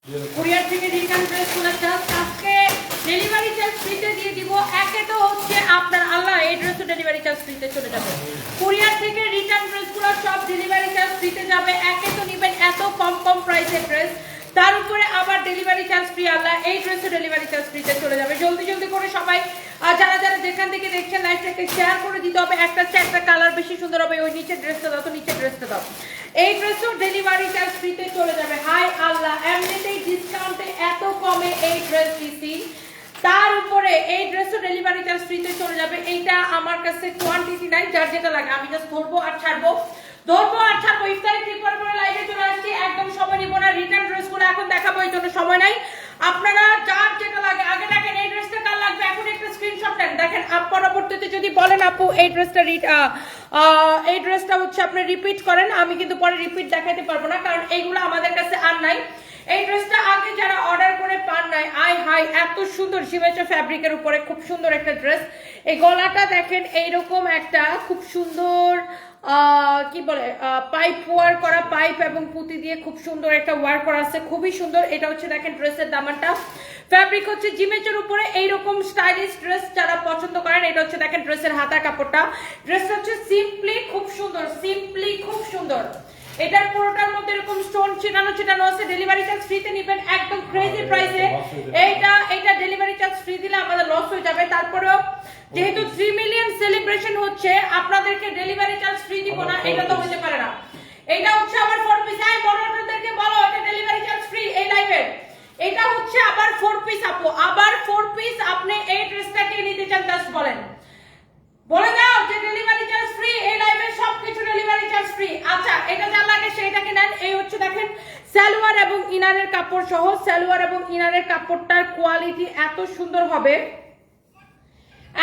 Courier থেকে return ড্রেসগুলো just আজকে ডেলিভারি চার্জ ফ্রিতে দিয়ে দিব। একে তো হচ্ছে আপনার আল্লাহ এই ড্রেসও ডেলিভারি চার্জ ফ্রিতে চলে যাবে। কুরিয়ার থেকে রিটার্ন ড্রেসগুলো সব ডেলিভারি চার্জ ফ্রিতে যাবে। একে তো নেবেন এত কম কম প্রাইসের ড্রেস, তার উপরে আবার ডেলিভারি চার্জ ফ্রি। আল্লাহ এই ড্রেসও ডেলিভারি চার্জ ফ্রিতে চলে যাবে। জলদি জলদি করে সবাই যারা যারা যেখান থেকে দেখছেন লাইভটাকে শেয়ার করে দিতে হবে। একটা কালার বেশি সুন্দর হবে। ওই নিচের ড্রেসটা দাও, তো নিচের ড্রেসটা দাও। এই ড্রেসও ডেলিভারি চার্জ ফ্রিতে চলে যাবে। হাই আল্লাহ, এমনিতেই ডিসকাউন্টে এত কমে এই ড্রেস দিছি, তার উপরে এই ড্রেসও ডেলিভারি চার্জ ফ্রিতে চলে যাবে। এইটা আমার কাছে কোয়ান্টিটি নাই, যার যেটা লাগে আমি জাস্ট ধরবো আর ছাড়বো। ইফতারি ঠিক করে লাইভে চলে আসছি। একদম সময় নিব না, রিটার্ন ড্রেসগুলো এখন দেখাবো, এই জন্য সময় নাই। আপনারা যার যেটা লাগে আগে দেখেন এই ড্রেসটা কার লাগবে, এখন একটা স্ক্রিনশট নেন। দেখেন পরবর্তীতে যদি বলেন আপু এই ড্রেসটা হচ্ছে আপনি রিপিট করেন, আমি কিন্তু পরে রিপিট দেখাতে পারবো না, কারণ এইগুলো আমাদের কাছে আর নাই। এই ড্রেসটা আগে যারা অর্ডার করে পান নাই, আয় হাই এত সুন্দর সিমেচো ফ্যাব্রিকের উপরে খুব সুন্দর একটা ড্রেস। এই গলাটা দেখেন এইরকম একটা খুব সুন্দর কি বলে পাইপ ওয়ার করা, পাইপ এবং পুঁতি দিয়ে খুব সুন্দর একটা ওয়ার করা আছে, খুবই সুন্দর। এটা হচ্ছে দেখেন ড্রেসের দামানটা, ফ্যাব্রিক হচ্ছে জিমেচের উপরে এইরকম স্টাইলিশ ড্রেস যারা পছন্দ করেন। এটা হচ্ছে দেখেন ড্রেসের হাতার কাপড়টা, ড্রেসটা হচ্ছে সিম্পলি খুব সুন্দর। এটার পুরোটার মধ্যে এরকম স্টোন ছিটানো আছে। ডেলিভারি চার্জ ফ্রিতে নেবেন একদম ক্রেজি প্রাইসে। এইটা ডেলিভারি চার্জ ফ্রি দিলে আমাদের লস হয়ে যাবে। তারপরেও যেহেতু 3 মিলিয়ন সেলিব্রেশন হচ্ছে, আপনাদেরকে ডেলিভারি চার্জ ফ্রি দিব না, এটা তো হতে পারে না। এটা হচ্ছে আবার 4 পিস। আই বড়দেরকে বলো এটা ডেলিভারি চার্জ ফ্রি এই লাইভে। এটা হচ্ছে আবার 4 পিস আপু, আবার 4 পিস। আপনি এই ড্রেসটাকে নিতে চান জাস্ট বলে দাও যে ডেলিভারি চার্জ ফ্রি এই লাইভে, সবকিছু ডেলিভারি চার্জ ফ্রি। আচ্ছা, এটা যা লাগে সেটাকে নেন। এই হচ্ছে দেখেন সালোয়ার এবং ইনারের কাপড় সহ, সালোয়ার এবং ইনারের কাপড়টার কোয়ালিটি এত সুন্দর হবে,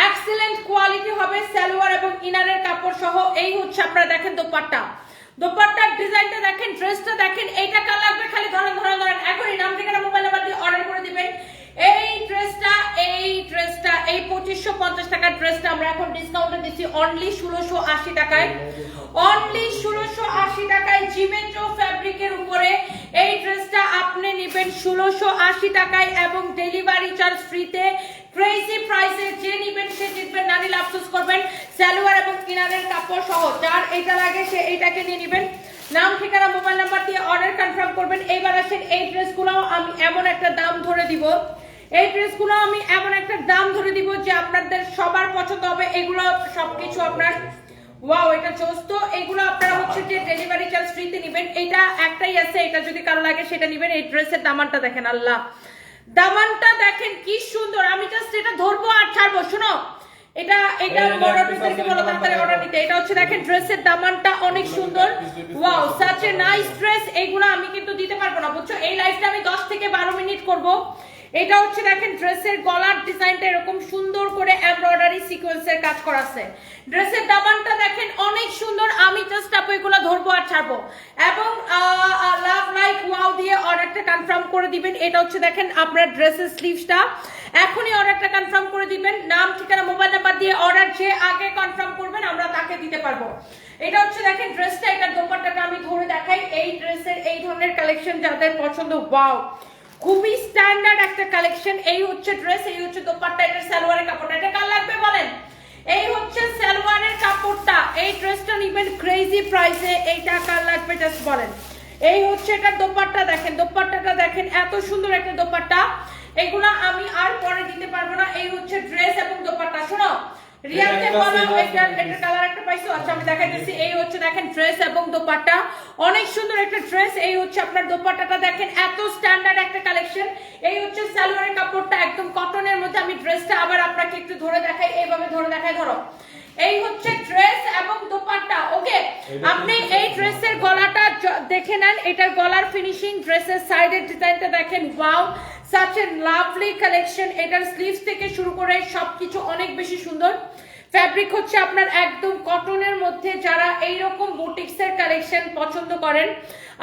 এক্সিলেন্ট কোয়ালিটি হবে সালোয়ার এবং ইনারের কাপড় সহ। এই হচ্ছে আপনারা দেখেন দোপাট্টার ডিজাইনটা দেখেন, ড্রেসটা দেখেন। এইটা কার লাগবে খালি ধরেন এখনই নাম ঠিকানা মোবাইল নাম্বার দিয়ে অর্ডার করে দিবেন। এই ড্রেসটা এই 2550 টাকার ড্রেসটা আমরা এখন ডিসকাউন্টে দিচ্ছি অনলি 1680 টাকায়। অনলি 1680 টাকায় জিমেচো ফ্যাব্রিকের উপরে এই ড্রেসটা আপনি নেবেন 1680 টাকায় এবং ডেলিভারি চার্জ ফ্রিতে। ক্রেজি প্রাইসে যে নেবেন সে জিতবেন, না নিলে আফসোস করবেন। সালোয়ার এবং কিনারের কাপড় সহ যার এটা লাগে সে এইটাকে নিয়ে নেবেন। নাম ঠিকানা মোবাইল নাম্বার দিয়ে অর্ডার কনফার্ম করবেন। এইবার আসেন এই ড্রেসগুলো আমি এমন একটা দাম ধরে দিব, যে আপনাদের সবার পছন্দ হবে। এগুলো সবকিছু আপনার ওয়াও, এটা চোস্ত। এগুলো আপনারা হচ্ছে যে ডেলিভারি চার্জ ফ্রিতে নেবেন। এটা একটাই আছে, এটা যদি কারো লাগে সেটা নেবেন। এই ড্রেসের দামানটা দেখেন, আল্লাহ দামানটা দেখেন কি সুন্দর। আমি জাস্ট এটা ধরবো আর ছাড়বো। শুনো, এটা বড়দেরকে বলো তাড়াতাড়ি অর্ডার নিতে। এটা হচ্ছে দেখেন ড্রেসের দামানটা অনেক সুন্দর। Wow, such a nice dress. এইগুলো আমি কিন্তু দিতে পারবো না, বুঝছো। এই লাইভটা আমি 10 থেকে 12 মিনিট করব। এটা হচ্ছে দেখেন ড্রেসের গলার ডিজাইনটা এরকম সুন্দর করে এমব্রয়ডারি সিকোয়েন্সের কাজ করা আছে। ড্রেসের দামানটা দেখেন অনেক সুন্দর। আমি জাস্ট এগুলো ধরবো আর ছাড়বো এবং লাভ লাইক ওয়াও দিয়ে অর্ডারটা কনফার্ম করে দিবেন। এটা হচ্ছে দেখেন আপনার ড্রেসের স্লিভসটা, এখনই অর্ডারটা কনফার্ম করে দিবেন। নাম ঠিকানা মোবাইল নাম্বার দিয়ে অর্ডার যে আগে কনফার্ম করবেন আমরা তাকে দিতে পারবো। এটা হচ্ছে দেখেন ড্রেসটা, এটার দোপাট্টাটা আমি ধরে দেখাই। এই ড্রেসের এই ধরনের কালেকশন যাদের পছন্দ, ওয়াও খুবই স্ট্যান্ডার্ড একটা কালেকশন। এই হচ্ছে ড্রেস, এই হচ্ছে দোপাট্টা, এটা সালোয়ারের কাপড়টা। এটা কার লাগবে বলেন? এই হচ্ছে সালোয়ারের কাপড়টা। এই ড্রেসটা নেবেন ক্রেজি প্রাইসে। এইটা কার লাগবে জাস্ট বলেন। এই হচ্ছে এটা দোপাট্টা দেখেন, দোপাট্টাটা দেখেন এত সুন্দর একটা দোপাট্টা। এগুলা আমি আর পরে দিতে পারবো না। এই হচ্ছে ড্রেস এবং দোপাট্টা। শোনো রিয়াকে বলো এটার কালার একটা পাইছো। আচ্ছা আমি দেখাইতেছি। এই হচ্ছে দেখেন ড্রেস এবং দোপাট্টা, অনেক সুন্দর একটা ড্রেস। এই হচ্ছে আপনার দোপাট্টাটা দেখেন, এত স্ট্যান্ডার্ড একটা কালেকশন। এই হচ্ছে সালোয়ারের কাপড়টা একদম কটনের মধ্যে। আমি ড্রেসটা আবার আপনাকে একটু ধরে দেখাই, এইভাবে ধরে দেখাই, ধরো। এই হচ্ছে ড্রেস এবং দোপাট্টা। ওকে, আপনি এই ড্রেসের গলাটা দেখে নেন, এটার গলার ফিনিশিং, ড্রেসের সাইডের ডিজাইনটা দেখেন, wow such a lovely collection। এটার স্লিভস থেকে শুরু করে সবকিছু অনেক বেশি সুন্দর। ফ্যাব্রিক হচ্ছে আপনার একদম কটনের মধ্যে। যারা এইরকম বুটিক্সের কালেকশন পছন্দ করেন,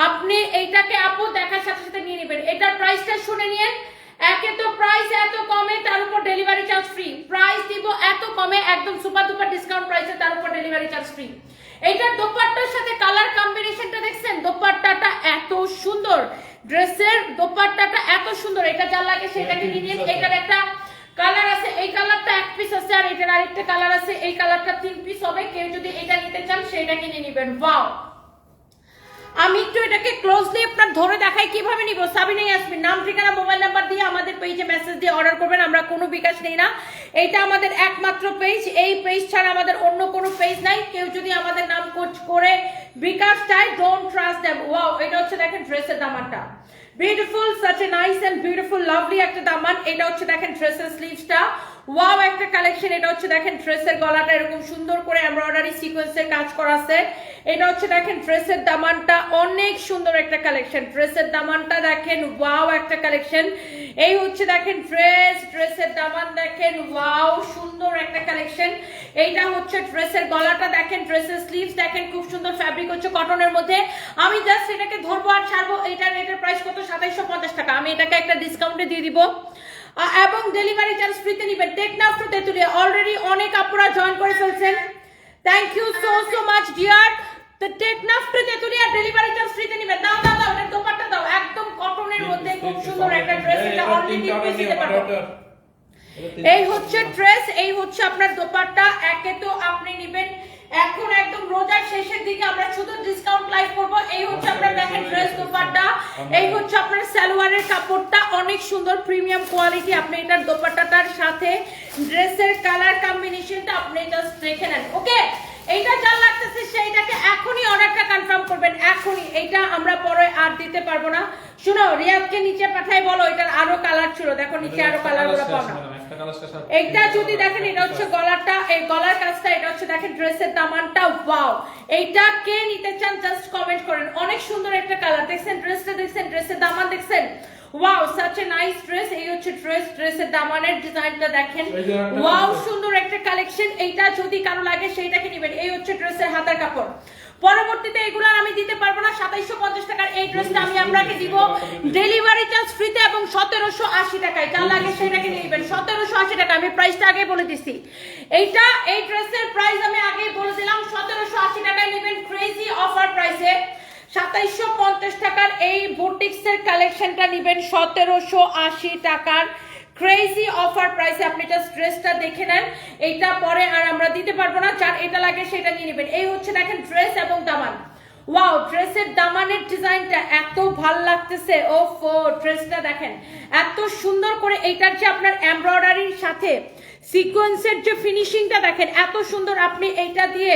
আপনি এইটাকে আপু দেখার সাথে সাথে নিয়ে নেবেন। এটার প্রাইসটা শুনে নিন। একে তো প্রাইস এত কমে, তার উপর ডেলিভারি চার্জ ফ্রি। প্রাইস দিব এত কমে, একদম সুপার ডুপার ডিসকাউন্ট প্রাইসে, তার উপর ডেলিভারি চার্জ ফ্রি। এইটার দোপাট্টার সাথে কালার কম্বিনেশনটা দেখছেন, দোপাট্টাটা এত সুন্দর। ড্রেসের দোপাট্টাটা সুন্দর, এটা যা লাগে সেটাকে নিয়ে নিন। এটার একটা কালার আছে, এই কালারটা এক পিস আছে, আর এটার আরেকটা কালার আছে, এই কালারটা 3 পিস হবে। কেউ যদি এটা নিতে চান সেটা কিনে নেবেন। ওয়াও, আমি একটু এটাকে ক্লোজলি আপনার ধরে দেখাই কিভাবে নিব। সাবিনা ইয়াসমিন নাম, ঠিকানা, মোবাইল নাম্বার দিয়ে আমাদের পেজে মেসেজ দিয়ে অর্ডার করবেন। আমরা কোনো বিকাশ নেই না, এটা আমাদের একমাত্র পেজ। এই পেজ ছাড়া আমাদের অন্য কোনো পেজ নাই। কেউ যদি আমাদের নাম কোচ করে বিকাশ চাই, ডোন্ট ট্রাস্ট দেম। ওয়াও, এটা হচ্ছে দেখেন ড্রেসের দামানটা, beautiful, such a nice and beautiful lovely একটা দামান। এটা হচ্ছে দেখেন ড্রেসের স্লিভসটা, ওয়াও একটা কালেকশন। এটা হচ্ছে দেখেন ড্রেসের গলাটা এরকম সুন্দর করে এমব্রয়ডারি সিকোয়েন্সের কাজ করা আছে। এটা হচ্ছে দেখেন ড্রেসের দামানটা, অনেক সুন্দর একটা কালেকশন। ড্রেসের দামানটা দেখেন, ওয়াও একটা কালেকশন। এই হচ্ছে দেখেন ড্রেসের দামান দেখেন, ওয়াও সুন্দর একটা কালেকশন। এইটা হচ্ছে ড্রেসের গলাটা দেখেন, ড্রেসের স্লিভস দেখেন, খুব সুন্দর ফ্যাব্রিক হচ্ছে কটনের মধ্যে। আমি জাস্ট এটাকে ধরবো আর ছাড়বো। এটার প্রাইস কত? 2750 টাকা। আমি এটাকে একটা ডিসকাউন্টে দিয়ে দিব এবং ডেলিভারি চার্জ ফ্রিতে নিবেন। টেকনাফ টু তেতুলিয়া অলরেডি অনেক আপুরা জয়েন করে ফেলছেন। Thank you so much dear. তো Teknaf to Tetulia delivery charge ফ্রিতে নিবেন। দাও দাও দাও, এটা দোপাট্টা দাও, একদম কটনের মধ্যে খুব সুন্দর একটা ড্রেস। এটা অলরেডি পিস দিতে পারবো। এই হচ্ছে ড্রেস, এই হচ্ছে আপনার দোপাট্টা। একে তো আপনি নেবেন এখন একদম রোজার শেষের দিকে আমরা শুধু ডিসকাউন্ট লাইভ করব। এই হচ্ছে আপনার দেখেন ড্রেস দোপাট্টা, এই হচ্ছে আপনার সালোয়ারের কাপড়টা, অনেক সুন্দর প্রিমিয়াম কোয়ালিটি। আপনি এটার দোপাট্টাটার সাথে ড্রেসের কালার কম্বিনেশনটা আপনি জাস্ট দেখে নেন। ওকে, এইটা যা লাগতেছে সেইটাকে এখনই অর্ডারটা কনফার্ম করবেন, এখনই। এইটা আমরা পরে আর দিতে পারবো না। শুনো, রিয়াদকে নিচে পাঠাই বলো, এটার আরো কালার ছিল, দেখো নিচে আরো কালার গুলো পাও না। এইটা যদি দেখেন, এটা হচ্ছে গলাটা, এই গলার কাজটা, এটা হচ্ছে দেখেন ড্রেসের দামানটা। ওয়াও, এইটা কে নিতে চান জাস্ট কমেন্ট করেন। অনেক সুন্দর একটা কালার, দেখছেন ড্রেসটা, দেখছেন ড্রেসের দামান, দেখছেন wow such a nice dress. এই হচ্ছে ড্রেসের দামানের ডিজাইনটা দেখেন, ওয়াও সুন্দর একটা কালেকশন। এইটা যদি কারো লাগে সেইটাকে নেবেন। এই হচ্ছে ড্রেসের হাতার কাপড়। পরবর্তীতে এগুলো আমি দিতে পারবো না। 2750 টাকার এই ড্রেসটা আমি আপনাকে দিব ডেলিভারি চার্জ ফ্রিতে এবং 1780 টাকায়। যা লাগে সেটাকে নেবেন 1780 টাকা। আমি প্রাইসটা আগে বলে দিছি। এইটা এই ড্রেসের প্রাইস আমি আগে বলে দিলাম, 1780 টাকায় নেবেন ক্রেজি অফার প্রাইসে। 2750 টাকার এই বুটিক্সের কালেকশনটা নেবেন 1780 টাকার ক্রেজি অফার প্রাইসে। আপনি জাস্ট ড্রেসটা দেখে নেন, এইটা পরে আর আমরা দিতে পারবো না। যার এটা লাগে সেটা নিয়ে নেবেন। এই হচ্ছে দেখেন ড্রেস এবং দামান, ওয়াও ড্রেসের দামানের ডিজাইনটা এত ভাল লাগতেছে। ওফো, ড্রেসটা দেখেন এত সুন্দর করে। এইটার যে আপনার এমব্রয়ডারির সাথে সিকোয়েন্সের যে ফিনিশিংটা দেখেন এত সুন্দর। আপনি এইটা দিয়ে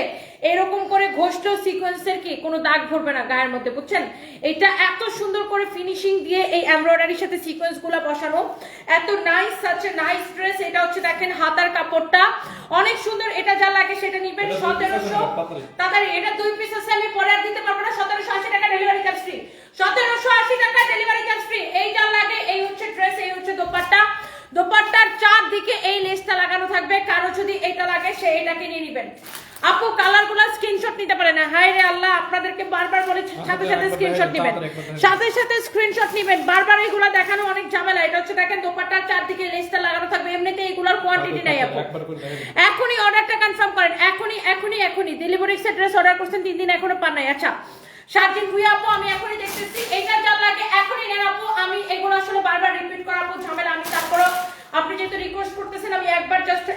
এরকম করে ঘষটো সিকোয়েন্সের কি কোনো দাগ ভরবে না গায়ের মধ্যে, বুঝছেন? এটা এত সুন্দর করে ফিনিশিং দিয়ে এই এমব্রয়ডারির সাথে সিকোয়েন্স গুলা বসানো, এত nice, such a nice dress. এটা হচ্ছে দেখেন হাতার কাপড়টা অনেক সুন্দর। এটা যা লাগে সেটা নিবেন 1700 তাড়াতাড়ি। এটা 2 পিস আছে, আমি পরে আর দিতে পারবো না। 1780 টাকা ডেলিভারি চার্জ ফ্রি, 1780 টাকা ডেলিভারি চার্জ ফ্রি। এই যা লাগে, এই হচ্ছে ড্রেস, এই হচ্ছে দোপাট্টা। দোপাট্টার চারদিকে এই লেসটা লাগানো থাকবে। কারো যদি এটা লাগে সে এটাকে নিয়ে নেবেন। আপু কালারগুলো স্ক্রিনশট নিতে পারে না। হায় রে আল্লাহ, আপনাদেরকে বারবার বলে সাথে সাথে স্ক্রিনশট নেবেন, সাথে সাথে স্ক্রিনশট নেবেন। বারবার এগুলা দেখানো অনেক ঝামেলা। এটা হচ্ছে দেখেন দোপাট্টার চারদিকে লেসটা লাগানো থাকবে। এমনিতে এগুলোর কোয়ান্টিটি নাই আপু। এখনই অর্ডারটা কনফার্ম করেন, এখনই এখনই এখনই। ডেলিভারি ড্রেস অর্ডার করছেন 3 দিন এখনো পান নাই। আচ্ছা 7 দিন ভুয়া আপু, আমি এখনই দেখতেছি। এটা যা লাগে এখনই নেন আপু। আমি এগুলো আসলে বারবার রিপিট করাবো ঝামেলা। আমি তারপরও আপনি যেহেতু রিকোয়েস্ট করতেছেন, আমি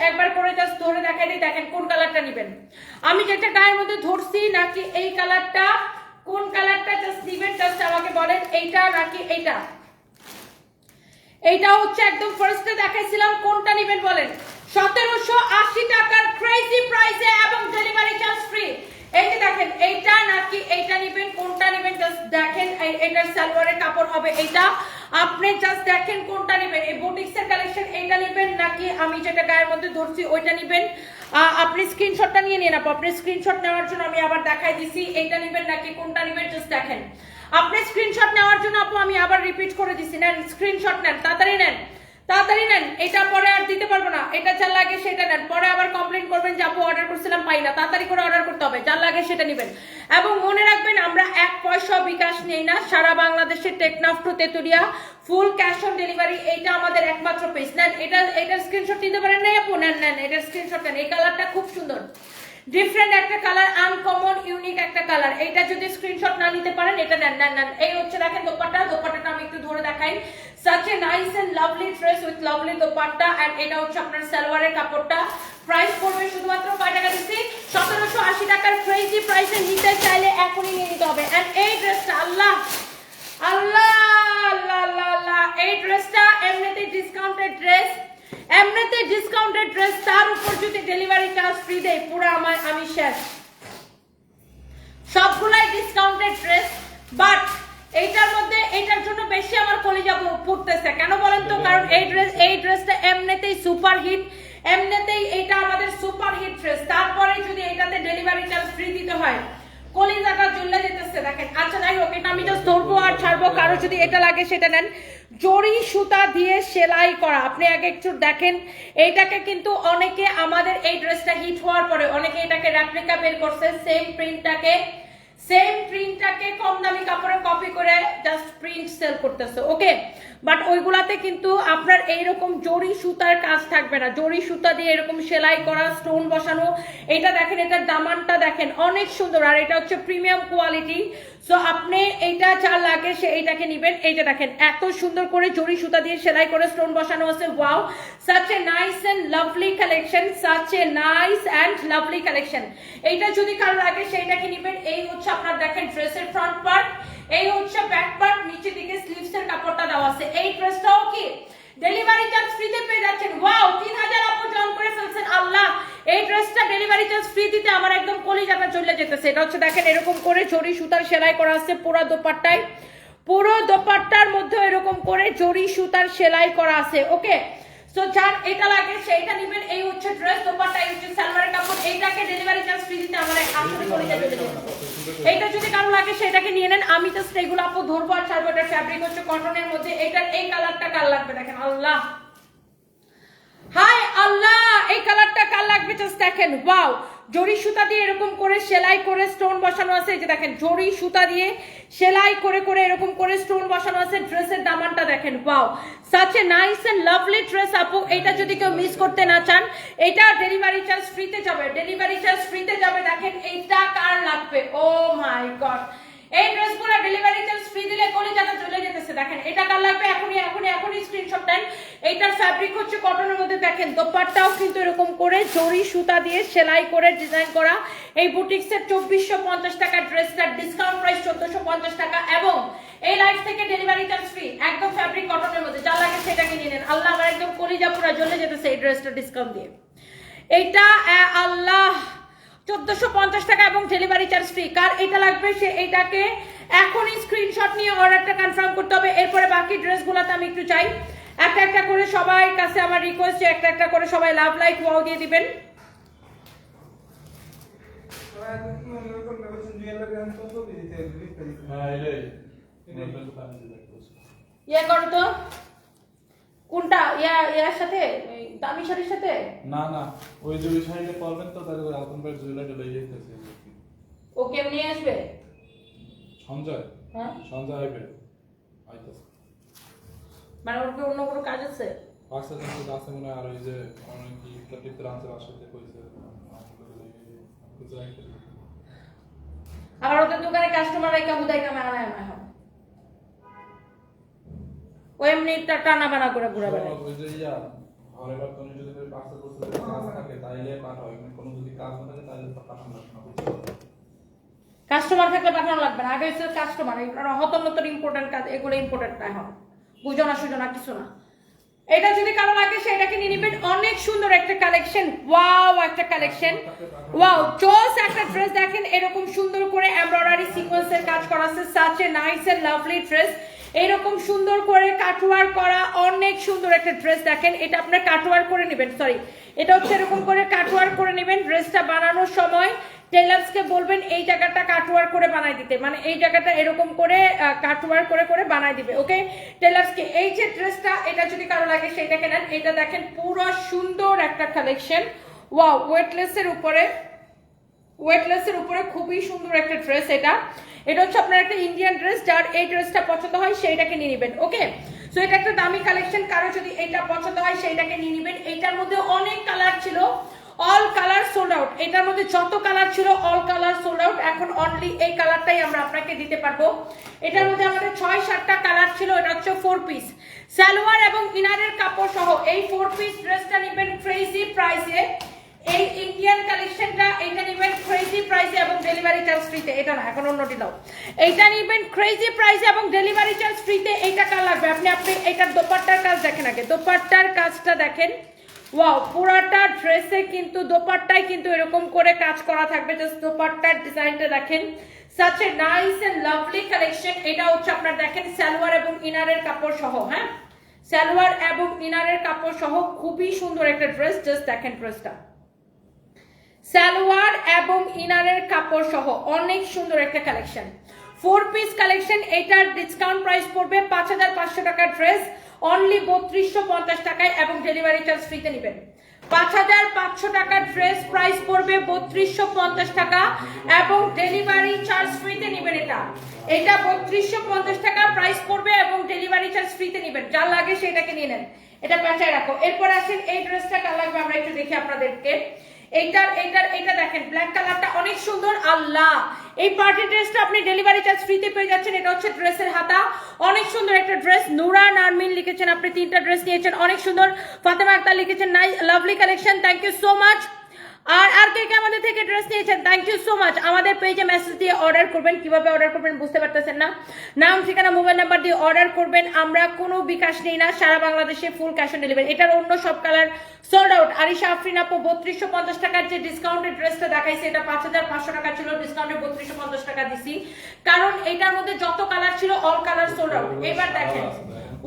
একবার করে জাস্ট ধরে দেখাই দিই। দেখেন কোন কালারটা নেবেন। আমি যেটা গায়ের মধ্যে ধরছি নাকি এই কালারটা, কোন কালারটা জাস্ট নেবেন জাস্ট আমাকে বলেন। এইটা নাকি এইটা? এইটা হচ্ছে একদম ফার্স্টে দেখাইছিলাম, কোনটা নেবেন বলেন। 1780 টাকার ক্রেজি প্রাইসে এবং ডেলিভারি চার্জ ফ্রি। এই যে দেখেন এইটা নাকি এইটা নেবেন, কোনটা নেবেন জাস্ট দেখেন। এটার সালোয়ারের কাপড় হবে এইটা। আপনি জাস্ট দেখেন কোনটা নেবেন। এই বুটিক্সের কালেকশন এইটা নেবেন নাকি আমি যেটা গায়ের মধ্যে ধরছি ওইটা নেবেন। আপনি স্ক্রিনশটটা নিয়ে নিন আপু। আপনি স্ক্রিনশট নেওয়ার জন্য আমি আবার দেখাই দিছি, এইটা নেবেন নাকি কোনটা নেবেন জাস্ট দেখেন। আপনি স্ক্রিনশট নেওয়ার জন্য আপু আমি আবার রিপিট করে দিছি, নেন স্ক্রিনশট নেন, তাড়াতাড়ি নেন, তাড়াতাড়ি নেন। এটা পরে আর দিতে পারবো না। এটা যা লাগে সেটা নেন, পরে আবার কমপ্লেন করবেন যে আপু অর্ডার করছিলাম পাই না। তাড়াতাড়ি করে অর্ডার করতে হবে, যা লাগে সেটা নেবেন। এবং মনে রাখবেন আমরা 1 পয়সা বিকাশ নেই না। সারা বাংলাদেশে Teknaf to Tetulia full cash on delivery. এইটা আমাদের একমাত্র পেজ। নেন এটার স্ক্রিনশট নিতে পারেন না আপু? নেন নেন, এটার স্ক্রিনশট নেন। এই কালারটা খুব সুন্দর, ডিফারেন্ট একটা কালার, আনকমন ইউনিক একটা কালার। এইটা যদি স্ক্রিনশট না নিতে পারেন এটা নেন নেন নেন। এই হচ্ছে দেখেন দোপাট্টা। দোপাট্টাটা আমি একটু ধরে দেখাই। such a nice and lovely dress with lovely dupatta and এটা হচ্ছে আপনার সালোয়ারের কাপড়টা প্রাইস পড়বে শুধুমাত্র কয় টাকা দিচ্ছি 1780 টাকার ক্রেজি প্রাইসে নিতে চাইলে এখনই নিয়ে নিতে হবে এন্ড এই ড্রেসটা আল্লাহ আল্লাহ আল্লাহ আল্লাহ এই ড্রেসটা এমনিতে ডিসকাউন্টেড ড্রেস তার উপর যদি ডেলিভারি চার্জ ফ্রি দেয় পুরো আমি শেষ সবগুলাই ডিসকাউন্টেড ড্রেস বাট এইটার মধ্যে এইটার জন্য বেশি আমার কলিজা ফুটতেছে কেন বলেন তো কারণ এই ড্রেসটা এমনিতেই সুপার হিট এমনিতেই এটা আমাদের সুপার হিট ড্রেস তারপরে যদি এটাতে ডেলিভারি চার্জ ফ্রি দিতে হয় কলিজাটা জ্বলে যেতেছে দেখেন আচ্ছা যাই হোক এটা আমি জাস্ট ধরবো আর ছাড়বো কারো যদি এটা লাগে সেটা নেন জরি সুতা দিয়ে সেলাই করা আপনি আগে একটু দেখেন এইটাকে কিন্তু অনেকে আমাদের এই ড্রেসটা হিট হওয়ার পরে অনেকে এটাকে রেপ্লিকা বের করছে সেম প্রিন্টটাকে কম দামি কাপড়ে কপি করে জাস্ট প্রিন্ট সেল করতেছে ওকে বাট ওইগুলাতে কিন্তু আপনার এইরকম জরি সুতার কাজ থাকবে না জরি সুতা দিয়ে এরকম সেলাই করা স্টোন বসানো এটা দেখেন এটার দামানটা দেখেন অনেক সুন্দর আর এটা হচ্ছে প্রিমিয়াম কোয়ালিটি সো আপনি এইটা যা লাগে সে এইটাকে নেবেন এইটা দেখেন এত সুন্দর করে জরি সুতা দিয়ে সেলাই করে স্টোন বসানো আছে wow such a nice and lovely collection এইটা যদি কারো লাগে সেইটাকে নেবেন এই হচ্ছে আপনার দেখেন ড্রেসের ফ্রন্ট পার্ট এই হচ্ছে ব্যাক পার্ট নিচে দিকে স্লিভস এর কাপড়টা দেওয়া আছে এই ড্রেসটাও কি ডেলিভারি চার্জ ফ্রিতে পেয়ে যাচ্ছেন ওয়াও 3000 আপু জয়েন করে ফেলছেন আল্লাহ এই ড্রেসটা ডেলিভারি চার্জ ফ্রি দিতে আমার একদম কলিজাটা চলে যেতেছে এটা হচ্ছে দেখেন এরকম করে জরি সুতার সেলাই করা আছে পুরো দোপাট্টার মধ্যে এরকম করে জরি সুতার সেলাই করা আছে ওকে সো যার এটা লাগে সেইটা নেবেন এই হচ্ছে ড্রেস দোপাট্টা এই হচ্ছে সালোয়ারের কাপড় এইটাকে ডেলিভারি চার্জ ফ্রি দিতে আমার আসলে কলিজা চলে যেতেছে এইটা যদি কারো লাগে সেটাকে নিয়ে নেন আমি জাস্ট এগুলো আপু ধরবো আর ছাড়বো এটার ফ্যাব্রিক হচ্ছে কটনের মধ্যে এটার এই কালারটা কার লাগবে দেখেন আল্লাহ হাই আল্লাহ এই কালারটা কার লাগবে জাস্ট দেখেন ওয়াও জরি সুতা দিয়ে এরকম করে সেলাই করে স্টোন বসানো আছে এই যে দেখেন জরি সুতা দিয়ে সেলাই করে করে এরকম করে স্টোন বসানো আছে ড্রেসের দামানটা দেখেন wow such a nice and lovely dress আপু এটা যদি কেউ মিস করতে না চান এটা ডেলিভারি চার্জ ফ্রিতে যাবে দেখেন এইটা কার লাগবে ও মাই গড এই ড্রেসগুলো ডেলিভারি চার্জ ফ্রি দিলে কলিজাটা চলে যেতেছে দেখেন এটা কার লাগবে এখনই স্ক্রিনশট দেন এইটার ফ্যাব্রিক হচ্ছে কটনের মধ্যে দেখেন দোপাট্টাও কিন্তু এরকম করে জরি সুতা দিয়ে সেলাই করে ডিজাইন করা এই বুটিক্সের 2450 টাকা ড্রেসটার ডিসকাউন্ট প্রাইস 1450 টাকা এবং এই লাইফ থেকে ডেলিভারি চার্জ ফ্রি একদম ফ্যাব্রিক কটনের মধ্যে যা লাগে সেটাকে নিয়ে নেন আল্লাহ আমার একদম কলিজা পুরো জ্বলে যেতেছে এই ড্রেসটা ডিসকাউন্ট দিয়ে এইটা আল্লাহ 1450 টাকা এবং ডেলিভারি চার্জ ফ্রি কার এটা লাগবে সে এইটাকে এখনই স্ক্রিনশট নিয়ে অর্ডারটা কনফার্ম করতে হবে এরপরে বাকি ড্রেসগুলোতে আমি একটু চাই একটা করে সবাই কাছে আমার রিকোয়েস্ট একটা করে সবাই লাভ লাইক ওয়াও দিয়ে দিবেন ইয়া করো তো কোনটা ইয়ার সাথে দামি শাড়ির সাথে না ওই জুয়েলারি শাড়িটা পরবেন তো তাহলে আলপন ভাই জুয়েলারিটা লই যাইতেছে ও কেমনে আসবে সঞ্জয় হ্যাঁ সঞ্জয় আইতেছে মানে ওর কি অন্য কোনো কাজ আছে পাঁচটা দিন আছে মনে আর ওই যে অনেক কি টিপতে আনছে আসলে কইছে আবার ওদের দোকানে কাস্টমার রাইকা বুদাই কামে আনায় না হয় ও এমনি টানা বানা করে ঘুরে বেড়ায় ওই যে ইয়া আর এবার তুমি যদি পাঁচটা বছর কাজ থাকে তাইলে পাঠা হয় কোনো যদি কাজ না থাকে তাহলে পাঠানো না কাস্টমার থাকলে পাঠানো লাগবে না আগে হচ্ছে কাস্টমার এগুলো হতনতর ইম্পর্টেন্ট কাজ এগুলো ইম্পর্টেন্ট না এখন বুঝো না সুজো না কিছু না এটা যদি কারো লাগে সেটাকে নিয়ে নেবেন অনেক সুন্দর একটা কালেকশন ওয়াও জোস একটা ড্রেস দেখেন এরকম সুন্দর করে এমব্রয়ডারি সিকোয়েন্সের কাজ করা আছে such a nice and lovely dress এরকম সুন্দর করে কাটওয়ার করা অনেক সুন্দর একটা ড্রেস দেখেন এটা আপনার কাটওয়ার করে নেবেন এটা হচ্ছে এরকম করে কাটওয়ার করে নেবেন ড্রেসটা বানানোর সময় টেলার্সকে বলবেন এই জায়গাটা কাটওয়ার করে বানাই দিতে মানে এই জায়গাটা এরকম করে কাটওয়ার করে করে বানাই দিবে ওকে টেলার্সকে এই যে ড্রেসটা এটা যদি কারো লাগে সেটাকে নেন এটা দেখেন পুরো সুন্দর একটা কালেকশন ওয়াও ওয়েটলেসের উপরে খুবই সুন্দর একটা ড্রেস এটা হচ্ছে আপনার একটা ইন্ডিয়ান ড্রেস যার এই ড্রেসটা পছন্দ হয় সেইটাকে নিয়ে নেবেন ওকে সো এটা একটা দামি কালেকশন কারো যদি এটা পছন্দ হয় সেইটাকে নিয়ে নেবেন এইটার মধ্যে অনেক কালার ছিল অল কালার সোল্ড আউট, এটার মধ্যে যত কালার ছিল অল কালার সোল্ড আউট, এখন অনলি এই কালারটাই আমরা আপনাকে দিতে পারবো। এটার মধ্যে আমাদের 6-7টা কালার ছিল, এটা হচ্ছে 4 পিস সালোয়ার এবং ইনারের কাপড় সহ এই 4 পিস ড্রেসটা নেবেন ক্রেজি প্রাইসে। এই ইন্ডিয়ান কালেকশনটা এটা নেবেন ক্রেজি প্রাইসে এবং ডেলিভারি চার্জ ফ্রিতে। এটা না, এখন অন্যটি দাও। এইটা নেবেন ক্রেজি প্রাইসে এবং ডেলিভারি চার্জ ফ্রিতে। এইটা কার লাগবে আপনি এটার দোপাট্টার কাজ দেখেন আগে, দোপাট্টার কাজটা দেখেন। ওয়াও, পুরাটা ড্রেসে কিন্তু দোপাট্টায় কিন্তু এরকম করে কাজ করা থাকবে, জাস্ট দোপাট্টার ডিজাইনটা দেখেন। such a nice and lovely collection। এটা হচ্ছে আপনার দেখেন সালোয়ার এবং ইনারের কাপড় সহ, হ্যাঁ সালোয়ার এবং ইনারের কাপড় সহ খুবই সুন্দর একটা ড্রেস। জাস্ট দেখেন ড্রেসটা, সালোয়ার এবং ইনারের কাপড় সহ অনেক সুন্দর একটা কালেকশন, 4 পিস কালেকশন। এটার ডিসকাউন্ট প্রাইস পড়বে 5500 টাকার ড্রেস অনলি 3250 টাকায় এবং ডেলিভারি চার্জ ফ্রিতে নেবেন। 5500 টাকার ড্রেস প্রাইস পড়বে 3250 টাকা এবং ডেলিভারি চার্জ ফ্রিতে নেবেন। এটা 3250 টাকা প্রাইস পড়বে এবং ডেলিভারি চার্জ ফ্রিতে নেবেন। যা লাগে সেটাকে নিয়ে নেন, এটা পেঁচায় রাখো। এরপর আসেন এই ড্রেসটা কার লাগবে আমরা একটু দেখি আপনাদেরকে। এটা দেখেন ব্ল্যাক কালারটা অনেক সুন্দর। আল্লাহ, এই পার্টি ড্রেসটা আপনি ডেলিভারি চার্জ ফ্রিতে পেয়ে যাচ্ছেন। এটা হচ্ছে ড্রেসের হাতা, অনেক সুন্দর একটা ড্রেস। নুরা নারমিন লিখেছেন আপনি 3টা ড্রেস নিয়েছেন, অনেক সুন্দর। ফাতেমা আক্তার লিখেছেন nice lovely collection, thank you so much. আর কে আমাদের থেকে ড্রেস নিয়েছেন থ্যাংক ইউ সো মাচ। আমাদের পেজে মেসেজ দিয়ে অর্ডার করবেন, কিভাবে অর্ডার করবেন বুঝতে পারতেছেন না, নাম ঠিকানা মোবাইল নাম্বার দিয়ে অর্ডার করবেন। আমরা কোনো বিকাশ নেই না, সারা বাংলাদেশে ফুল ক্যাশ অন ডেলিভারি। এটার অন্য সব colour sold out. Arisha Afrin আপু 3250 টাকার যে ডিসকাউন্টেড ড্রেসটা দেখাইছে এটা 5500 টাকা ছিল, ডিসকাউন্টে 3250 টাকা দিছি, কারণ এটার মধ্যে যত কালার ছিল অল কালার সোল্ড আউট। এবার দেখেন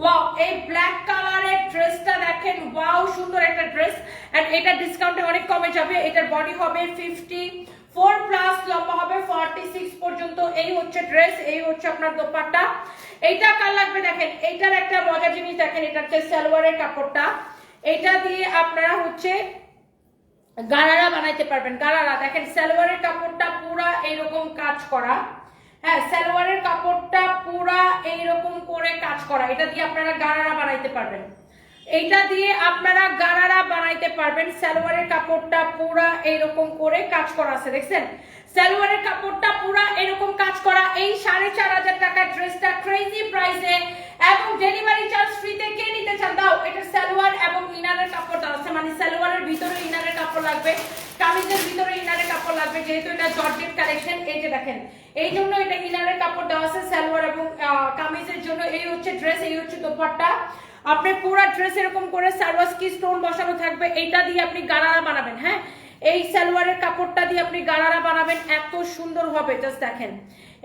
ওয়াও, এই ব্ল্যাক কালারের ড্রেসটা দেখেন, ওয়াও সুন্দর একটা ড্রেস। এন্ড এটা ডিসকাউন্টে অনেক কমে যাবে। এটার বডি হবে 54 প্লাস, লম্বা হবে 46 পর্যন্ত। এই হচ্ছে ড্রেস, এই হচ্ছে আপনার দোপাট্টা। এইটা কার লাগবে দেখেন, এইটার একটা মজার জিনিস দেখেন, এটা হচ্ছে সালোয়ারের কাপড়টা, এটা দিয়ে আপনারা হচ্ছে গারারা বানাইতে পারবেন। গারারা দেখেন, সালোয়ারের কাপড়টা পুরা এইরকম কাজ করা, হ্যাঁ সালোয়ারের কাপড়টা পুরা এইরকম করে কাজ করা, এটা দিয়ে আপনারা গারারা বানাইতে পারবেন। এইটা দিয়ে আপনারা গারারা বানাইতে পারবেন। সালোয়ারের কাপড়টা পুরা এইরকম করে কাজ করা আছে, দেখছেন সালোয়ারের কাপড়টা পুরা এরকম কাজ করা। এই 4500 টাকার ড্রেসটা ক্রেজি প্রাইসে এবং ডেলিভারি চার্জ ফ্রিতে। কে নিতে চান দাও। এটা সালোয়ার এবং ইনারের কাপড় দেওয়া আছে, মানে সালোয়ারের ভিতরে ইনারের কাপড় লাগবে, কামিজের ভিতরে ইনারের কাপড় লাগবে, যেহেতু এটা জর্জেট কালেকশন। এই যে দেখেন, এই জন্য এটা ইনারের কাপড় দেওয়া আছে সালোয়ার এবং কামিজের জন্য। এই হচ্ছে ড্রেস, এই হচ্ছে দোপাট্টা। আপনি পুরো ড্রেস এরকম করে সারওয়াসকি স্টোন বসানো থাকবে, এইটা দিয়ে আপনি গারারা বানাবেন। হ্যাঁ, এই সালোয়ারের কাপড়টা দিয়ে আপনি গারারা বানাবেন, এত সুন্দর হবে। জাস্ট দেখেন,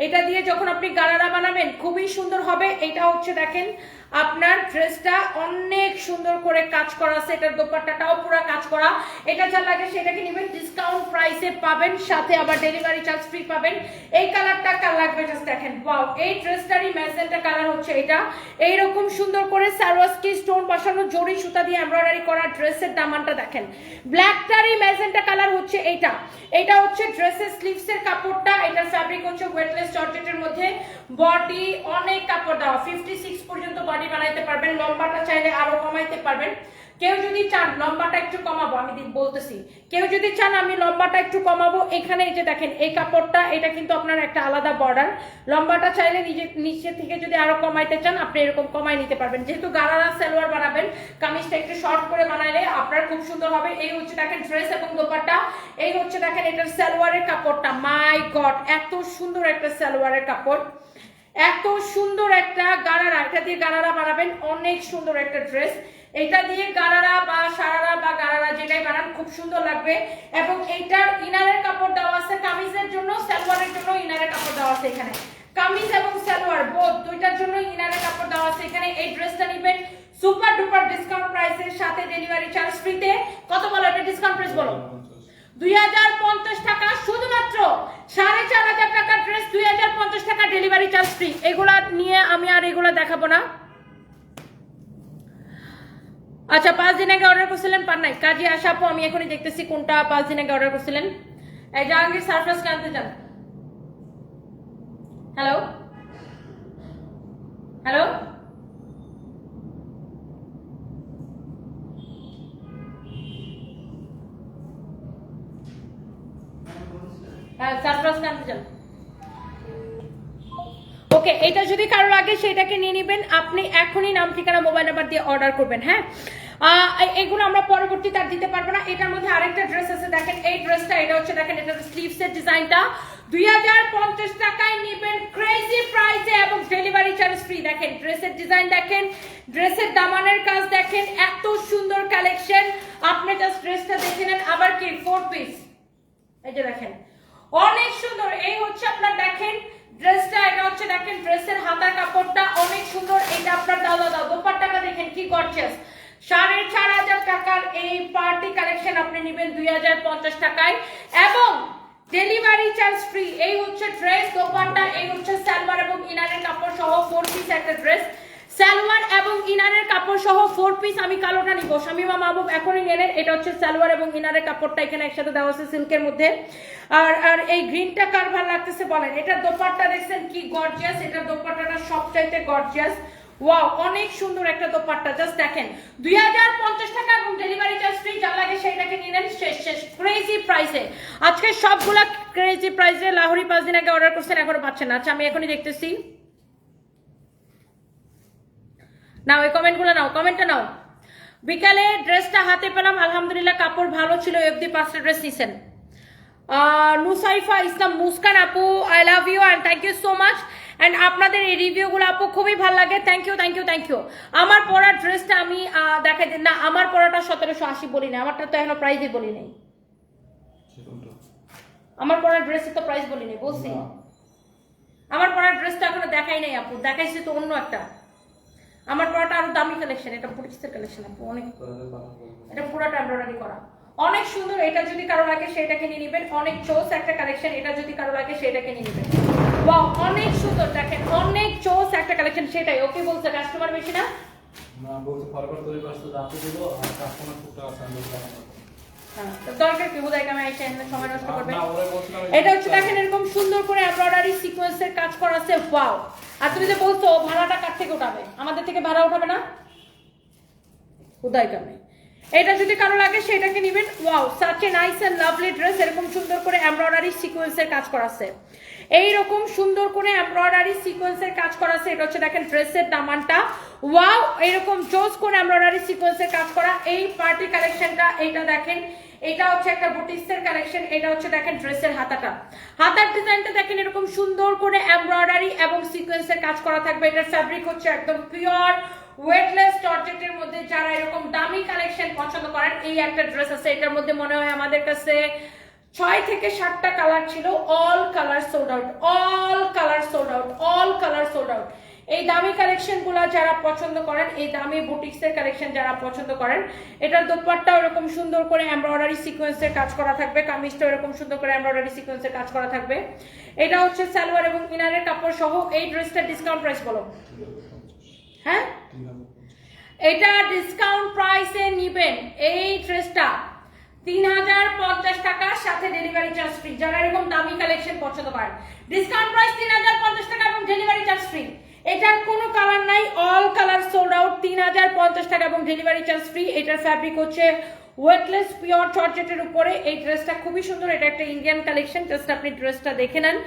এটা দিয়ে যখন আপনি গারারা বানাবেন খুবই সুন্দর হবে। এটা হচ্ছে দেখেন আপনার ড্রেসটা অনেক সুন্দর করে কাজ করা আছে, এটার দোপাট্টাটাও পুরো কাজ করা। এটা যা লাগে সেটাকে নেবেন, ডিসকাউন্ট প্রাইসে পাবেন, সাথে আবার ডেলিভারি চার্জ ফ্রি পাবেন। এই কালারটা কার লাগবে জাস্ট দেখেন, ওয়াও এই ড্রেসটারই ম্যাজেন্টা কালার হচ্ছে এটা। এইরকম সুন্দর করে সারওয়াসকি স্টোন বসানো জরি সুতা দিয়ে এমব্রয়ডারি করা ড্রেসের দামানটা দেখেন। ব্ল্যাকটারই ম্যাজেন্টা কালার হচ্ছে এইটা। এটা হচ্ছে ড্রেসের স্লিভসের কাপড়টা, এটার ফ্যাব্রিক হচ্ছে ওয়েটলেস জর্জেটের মধ্যে। বডি অনেক কাপড় দেওয়া, 56 পর্যন্ত বডি বানাইতে পারবেন। লম্বাটা চাইলে আরো কমাইতে পারবেন। কেউ যদি চান লম্বাটা একটু কমাবো, আমি বলতেছি, কেউ যদি চান আমি লম্বাটা একটু কমাবো, এখানে এই যে দেখেন এই কাপড়টা, এটা কিন্তু আপনার একটা আলাদা বর্ডার। লম্বাটা চাইলে নিচে থেকে যদি আরো কমাইতে চান আপনি এরকম কমাই নিতে পারবেন। যেহেতু গারারা সালোয়ার বানাবেন, কামিজটা একটু শর্ট করে বানাইলে আপনার খুব সুন্দর হবে। এই হচ্ছে দেখেন ড্রেস এবং দোপাট্টা। এই হচ্ছে দেখেন এটার সালোয়ারের কাপড়টা, মাই গড এত সুন্দর একটা সালোয়ারের কাপড়, এত সুন্দর একটা গারারা। এটা দিয়ে গারারা বানাবেন, অনেক সুন্দর একটা ড্রেস। এটা দিয়ে গারারা বা সারারা বা গারারা যেটাই বানান খুব সুন্দর লাগবে। এবং এইটার ইনারের কাপড় দেওয়া আছে কামিজের জন্য, সালোয়ারের জন্য ইনারের কাপড় দেওয়া আছে। এখানে কামিজ এবং সালোয়ার বোথ দুইটার জন্য ইনারের কাপড় দেওয়া আছে এখানে। এই ড্রেসটা নেবেন সুপার ডুপার ডিসকাউন্ট প্রাইসের সাথে, ডেলিভারি চার্জ ফ্রিতে। কত বলো এটা ডিসকাউন্ট প্রাইস বলো? 2050 টাকা, শুধুমাত্র 4500 টাকার ড্রেস 2050 টাকা, ডেলিভারি চার্জ ফ্রি। এগুলা নিয়ে আমি আর এগুলা দেখাবো না। আচ্ছা 5 দিন আগে অর্ডার করছিলেন পান নাই, কাজী আশা আপু আমি এখনই দেখতেছি কোনটা 5 দিন আগে অর্ডার করছিলেন। এই জাহাঙ্গীর সারপ্রাইজ আনতে চান। হ্যালো হ্যালো, সারপ্রাইজ কানতে যান। ওকে, এটা যদি কারো লাগে সেটাকে নিয়ে নেবেন, আপনি এখনই নাম ঠিকানা মোবাইল নাম্বার দিয়ে অর্ডার করবেন। হ্যাঁ, এগুলো আমরা পরবর্তীতে আর দিতে পারবো না। এটার মধ্যে আরেকটা ড্রেস আছে, দেখেন এই ড্রেসটা, এটা হচ্ছে দেখেন এটা স্লিভসের ডিজাইনটা 2050 টাকায় নেবেন ক্রেজি প্রাইসে এবং ডেলিভারি চার্জ ফ্রি। দেখেন ড্রেসের ডিজাইন, দেখেন ড্রেসের দামানের কাজ, দেখেন এত সুন্দর কালেকশন। আপনি জাস্ট ড্রেসটা দেখে নেন। আবার কি 4 পিস, এই যে দেখেন অনেক সুন্দর। এই হচ্ছে আপনার দেখেন ড্রেসটা, এটা হচ্ছে দেখেন ড্রেসের হাতার কাপড়টা অনেক সুন্দর। এটা আপনার দাদা দোপাট্টাটা দেখেন কি গর্জিয়াস। 4,500 টাকার এই পার্টি কালেকশন আপনি নেবেন 2050 টাকায় এবং ডেলিভারি চার্জ ফ্রি। এই হচ্ছে ড্রেস, দোপাট্টা, এই হচ্ছে সালোয়ার এবং ইনারের কাপড় সহ 4 পিস একটা ড্রেস। সালোয়ার এবং ইনারের কাপড় সহ 4 পিস। আমি কালোটা নিব, শামিমা মাহবুব এখনই নিয়ে নেন। এটা হচ্ছে সালোয়ার এবং ইনারের কাপড়টা এখানে একসাথে দেওয়া আছে সিল্কের মধ্যে। আর এই গ্রিনটা কার ভালো লাগতেছে বলেন। এটা দোপাট্টা দেখছেন কি গর্জিয়াস, এটা দোপাট্টাটা সবচাইতে গর্জিয়াস। ওয়াও, অনেক সুন্দর একটা দোপাট্টা, জাস্ট দেখেন 2050 টাকা এবং ডেলিভারি চার্জ ফ্রি। যা লাগে সেইটাকে নিয়ে নেন, শেষ ক্রেজি প্রাইসে। আজকে সবগুলা ক্রেজি প্রাইসে। লাহোরি 5 দিন আগে অর্ডার করছেন, এখনো পাচ্ছেন না। আচ্ছা, আমি এখনই দেখতেছি। নাও এই কমেন্টগুলো নাও, কমেন্টটা নাও। বিকালে ড্রেসটা হাতে পেলাম, আলহামদুলিল্লাহ কাপড় ভালো ছিল। এফডি 5টা ড্রেস নিছেন। নুসাইফা ইসলাম মুস্কান আপু, I love you and thank you so much. And আপনাদের এই রিভিউগুলো আপু খুবই ভালো লাগে। Thank you thank you thank you. আমার পরা ড্রেসটা আমি দেখাই দিন না, আমার পরাটা 1780 বলি না, আমারটা তো এখনো প্রাইসই বলি নাই। আমার পরা ড্রেসের তো প্রাইস বলি নাই, বলছি আমার পরা ড্রেসটা এখনো দেখাই নাই আপু, দেখাইছি তো অন্য একটা। আমার পরাটা আরো দামি কালেকশন, এটা বুটিক্সের কালেকশন আপু, অনেক, এটা পুরোটা এমব্রয়ডারি করা, অনেক সুন্দর। এটা যদি কারো লাগে সেটাকে নিয়ে নেবেন, অনেক চোস একটা কালেকশন। এটা যদি কারো লাগে সেটাকে নিয়ে নেবেন। ওয়াও, অনেক সুন্দর, দেখেন অনেক চোস একটা কালেকশন। সেটাই ওকে বলছে, কাস্টমার বেশি না, না বলতে ফরওয়ার্ড তৈরি করতে দাঁতে দিব আর কাস্টমার টুকটা আছে আমি বলতে দরকার কি হুদাই কামে এসে সময় নষ্ট করবে। না ওরে বলছিলাম এটা হচ্ছে দেখেন এরকম সুন্দর করে এমব্রয়ডারি সিকোয়েন্সের কাজ করা আছে। ওয়াও, আর তুমি যে বলছো ভাড়াটা কার থেকে উঠাবে, আমাদের থেকে ভাড়া উঠাবে না, হুদাই কামে। এটা যদি কারো লাগে সেটাকে নেবেন। Wow, such a nice and lovely dress. এরকম সুন্দর করে এমব্রয়ডারি সিকোয়েন্সের কাজ করা আছে, এইরকম সুন্দর করে এমব্রয়ডারি সিকোয়েন্সের কাজ করা আছে। এটা হচ্ছে দেখেন ড্রেসের দামানটা। ওয়াও, এরকম জোস করে এমব্রয়ডারি সিকোয়েন্সের কাজ করা এই পার্টি কালেকশনটা। এইটা দেখেন, এটা হচ্ছে একটা বুটিক্সের কালেকশন। এটা হচ্ছে দেখেন ড্রেসের হাতাটা, হাতার ডিজাইনটা দেখেন এরকম সুন্দর করে এমব্রয়ডারি এবং সিকোয়েন্সের কাজ করা থাকবে। এটার ফ্যাব্রিক হচ্ছে একদম পিওর ওয়েটলেস জর্জেটের মধ্যে। যারা এরকম দামি কালেকশন পছন্দ করেন, এই একটা ড্রেস আছে। এটার মধ্যে মনে হয় আমাদের কাছে 6 থেকে 7টা কালার ছিল, all colour sold out, all colour sold out, all colour sold out. এই দামি কালেকশন গুলা যারা পছন্দ করেন, এই দামি বুটিক্সের কালেকশন যারা পছন্দ করেন, এটার দোপাট্টা এরকম সুন্দর করে এমব্রয়ডারি সিকোয়েন্সের কাজ করা থাকবে, কামিজটা এরকম সুন্দর করে এমব্রয়ডারি সিকোয়েন্সের কাজ করা থাকবে। এটা হচ্ছে সালোয়ার এবং ইনারের কাপড় সহ। এই ড্রেসটা ডিসকাউন্ট প্রাইস বলো, হ্যাঁ এটা ডিসকাউন্ট প্রাইসে নিবেন এই ড্রেসটা 3050 টাকার সাথে ডেলিভারি চার্জ ফ্রি। যারা এরকম দামি কালেকশন পছন্দ করেন, ডিসকাউন্ট প্রাইস 3050 টাকা এবং ডেলিভারি চার্জ ফ্রি। এটার কোনো কালার নাই, অল কালার সোল্ড আউট, 3050 টাকা এবং ডেলিভারি চার্জ ফ্রি। এটার ফ্যাব্রিক হচ্ছে ওয়েটলেস পিওর জর্জেটের উপরে। এই ড্রেসটা খুবই সুন্দর, এটা একটা ইন্ডিয়ান কালেকশন। জাস্ট আপনি ড্রেসটা দেখে নেন,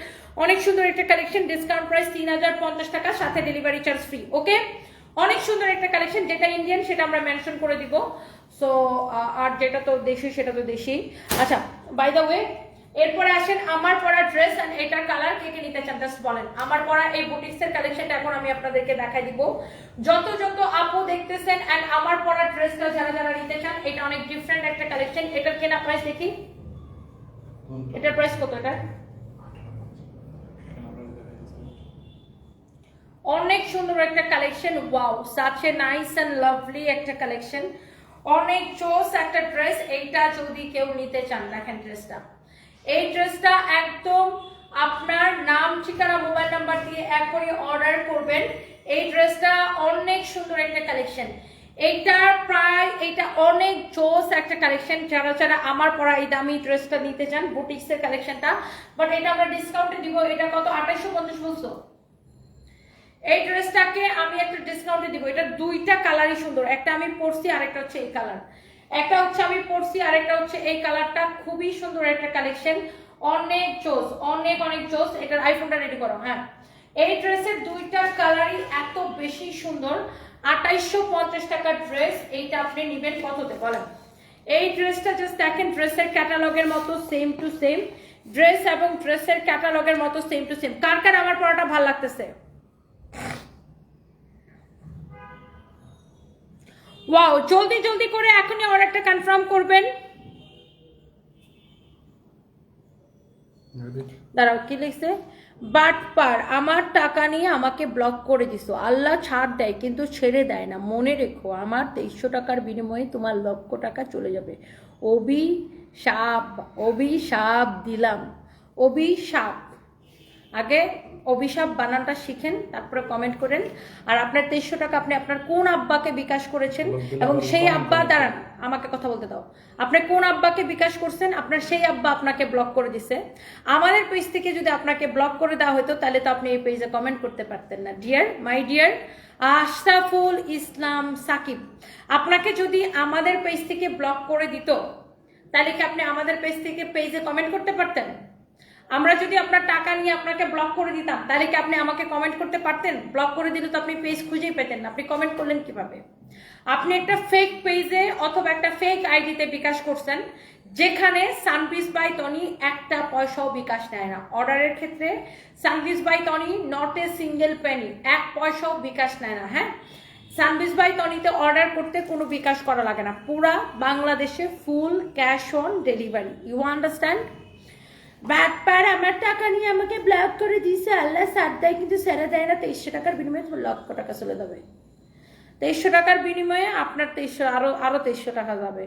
অনেক সুন্দর একটা কালেকশন। ডিসকাউন্ট প্রাইস 3050 টাকা সাথে ডেলিভারি চার্জ ফ্রি। ওকে, অনেক সুন্দর একটা কালেকশন। যেটা ইন্ডিয়ান সেটা আমরা মেনশন করে দিব। সো আর যেটা তো দেশি সেটা তো দেশি। আচ্ছা, বাই দ্য ওয়ে, এরপরে আসেন আমার পরা ড্রেস। এন্ড এটার কালার কে কে নিতে চান জাস্ট বলেন। আমার পরা এই বুটিক্সের কালেকশনটা এখন আমি আপনাদেরকে দেখাই দিব। যত আপু দেখতেছেন এন্ড আমার পরা ড্রেসটা যারা যারা নিতে চান, এটা অনেক ডিফারেন্ট একটা কালেকশন। এটার কেনা প্রাইস দেখি, এটার প্রাইস কত? এটা অনেক সুন্দর একটা collection. Wow, such a nice and lovely একটা কালেকশন, অনেক চোস একটা ড্রেস। এইটা যদি কেউ নিতে চান, দেখেন ড্রেসটা, এই ড্রেসটা একদম আপনার নাম ঠিকানা মোবাইল নাম্বার দিয়ে এখনই অর্ডার করবেন। এই ড্রেসটা অনেক সুন্দর একটা কালেকশন। এইটার প্রায় এটা অনেক জোস একটা কালেকশন। যারা যারা আমার পরা এই দামি ড্রেসটা নিতে চান, বুটিক্সের কালেকশনটা, বাট এটা আমরা ডিসকাউন্টে দিব। এটা কত? 2850 বলছো। এই ড্রেসটাকে আমি একটা ডিসকাউন্টে দিব। এটা দুইটা কালারই সুন্দর, একটা আমি পরছি আরেকটা হচ্ছে এই কালার, একটা হচ্ছে আমি পরছি আরেকটা হচ্ছে এই কালারটা। খুবই সুন্দর একটা কালেকশন, অনেক জোস, অনেক অনেক জোস। এটার আইফোনটা রেডি করো। হ্যাঁ, এই ড্রেসের দুইটা কালারই এত বেশি সুন্দর। 2850 টাকার ড্রেস, এইটা আপনি নেবেন কততে বলেন? এই ড্রেসটা জাস্ট দেখেন, ড্রেসের ক্যাটালগের মতো সেম টু সেম ড্রেস, এবং ড্রেসের ক্যাটালগের মতো সেম টু সেম। কার কার আমার পড়াটা ভালো লাগতেছে? ওয়াও, জলদি জলদি করে এখনই অর্ডারটা কনফার্ম করবেন। দাঁড়াও, কি লিখছে? বাটপার, আমার টাকা নিয়ে আমাকে ব্লক করে দিছো। আল্লাহ ছাড় দেয় কিন্তু ছেড়ে দেয় না, মনে রেখো। আমার 2300 টাকার বিনিময়ে তোমার লক্ষ টাকা চলে যাবে। অভিশাপ, অভিশাপ দিলাম, অভিশাপ। আগে অভিশাপ বানানটা শিখেন, তারপরে কমেন্ট করেন। আর আপনার 2300 টাকা আপনি আপনার কোন আব্বাকে বিকাশ করেছেন, এবং সেই আব্বা, দাঁড়ান আমাকে কথা বলতে দাও, আপনি কোন আব্বাকে বিকাশ করছেন, আপনার সেই আব্বা আপনাকে ব্লক করে দিছে। আমাদের পেজ থেকে যদি আপনাকে ব্লক করে দেওয়া হতো তাহলে তো আপনি এই পেজে কমেন্ট করতে পারতেন না। Deer, my dear Ashraful Islam Shakib, আপনাকে যদি আমাদের পেজ থেকে ব্লক করে দিত তাহলে কি আপনি আমাদের পেজ থেকে পেজে কমেন্ট করতে পারতেন? আমরা যদি আপনার টাকা নিয়ে আপনাকে ব্লক করে দিতাম তাহলে কি আপনি আমাকে কমেন্ট করতে পারতেন? ব্লক করে দিলে তো আপনি পেজ খুঁজেই পেতেন না, আপনি কমেন্ট করলেন কিভাবে? আপনি একটা ফেক পেজে অথবা একটা ফেক আইডিতে বিকাশ করছেন, যেখানে সানবিজ বাই টনি একটা পয়সাও বিকাশ নেয় না। অর্ডারের ক্ষেত্রে সানবিজ by Tony not a single penny, এক পয়সাও বিকাশ নেয় না। হ্যাঁ, সানবিজ বাই টনিতে অর্ডার করতে কোনো বিকাশ করা লাগে না, পুরা বাংলাদেশে full cash on delivery. You understand? ব্যাটপার, আমার টাকা নিয়ে আমাকে ব্লক করে দিয়েছে। আল্লাহ সাথ দেয় কিন্তু সেরা দেয় না। 2300 টাকার বিনিময়ে তোমার লক্ষ টাকা চলে যাবে। 2300 টাকার বিনিময়ে আপনার 2300 আরো 2300 টাকা যাবে।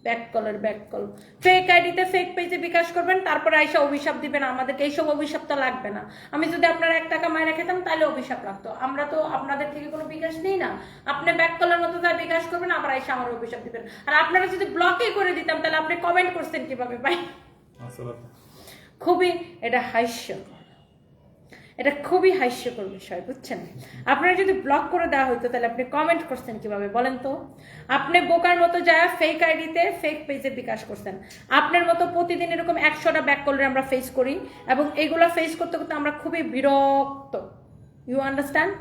ব্যাক কলার, ব্যাক কল, ফেক আইডিতে ফেক পেজে বিকাশ করবেন, তারপরে আইসা অভিশাপ দিবেন আমাদেরকে। এইসব অভিশাপ তো লাগবে না। আমি যদি আপনার 1 টাকা মাইরা খেতাম তাহলে অভিশাপ লাগতো। আমরা তো আপনাদের থেকে কোনো বিকাশ নেই না। আপনি ব্যাক কলার মতো তাই বিকাশ করবেন, আবার আইসা আমার অভিশাপ দিবেন। আর আপনারা যদি ব্লকই করে দিতাম তাহলে আপনি কমেন্ট করছেন কিভাবে ভাই? খুবই এটা হাস্যকর, এটা খুবই হাস্যকর বিষয়, বুঝছেন? আপনারা যদি ব্লক করে দেওয়া হতো তাহলে আপনি কমেন্ট করছেন কিভাবে বলেন তো? আপনি বোকার মতো যা ফেক আইডিতে ফেক পেজে বিকাশ করছেন। আপনার মতো প্রতিদিন এরকম 100টা ব্যাক কলরে আমরা ফেস করি, এবং এইগুলো ফেস করতে করতে আমরা খুবই বিরক্ত। You understand?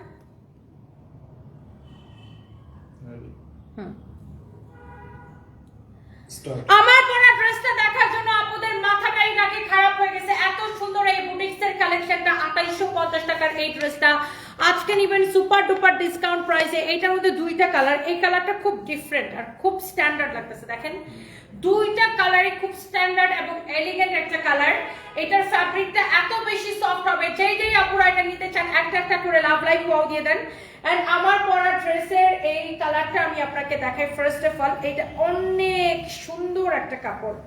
আমার পরা ড্রেসটা দেখার জন্য আপনাদের মাথাটাই নাকি খারাপ হয়ে গেছে। এত সুন্দর এই বুটিক্সের কালেকশনটা, 2850 টাকার এই ড্রেসটা আজকে নিবেন সুপার ডুপার ডিসকাউন্ট প্রাইসে। এইটার মধ্যে দুইটা কালার, এই কালারটা খুব ডিফারেন্ট আর খুব স্ট্যান্ডার্ড লাগতেছে। দেখেন, দুইটা কালারই খুব স্ট্যান্ডার্ড এবং এলিগেন্ট একটা কালার। এটার ফ্যাব্রিকটা এত বেশি সফট হবে, যেই আপুরা এটা নিতে চান একটা একটা করে লাভ লাইক ওয়াও দিয়ে দেন। এন্ড আমার পরা ড্রেসের এই কালারটা আমি আপনাকে দেখাই। ফার্স্ট অফ অল, এটা অনেক সুন্দর একটা কাপড়,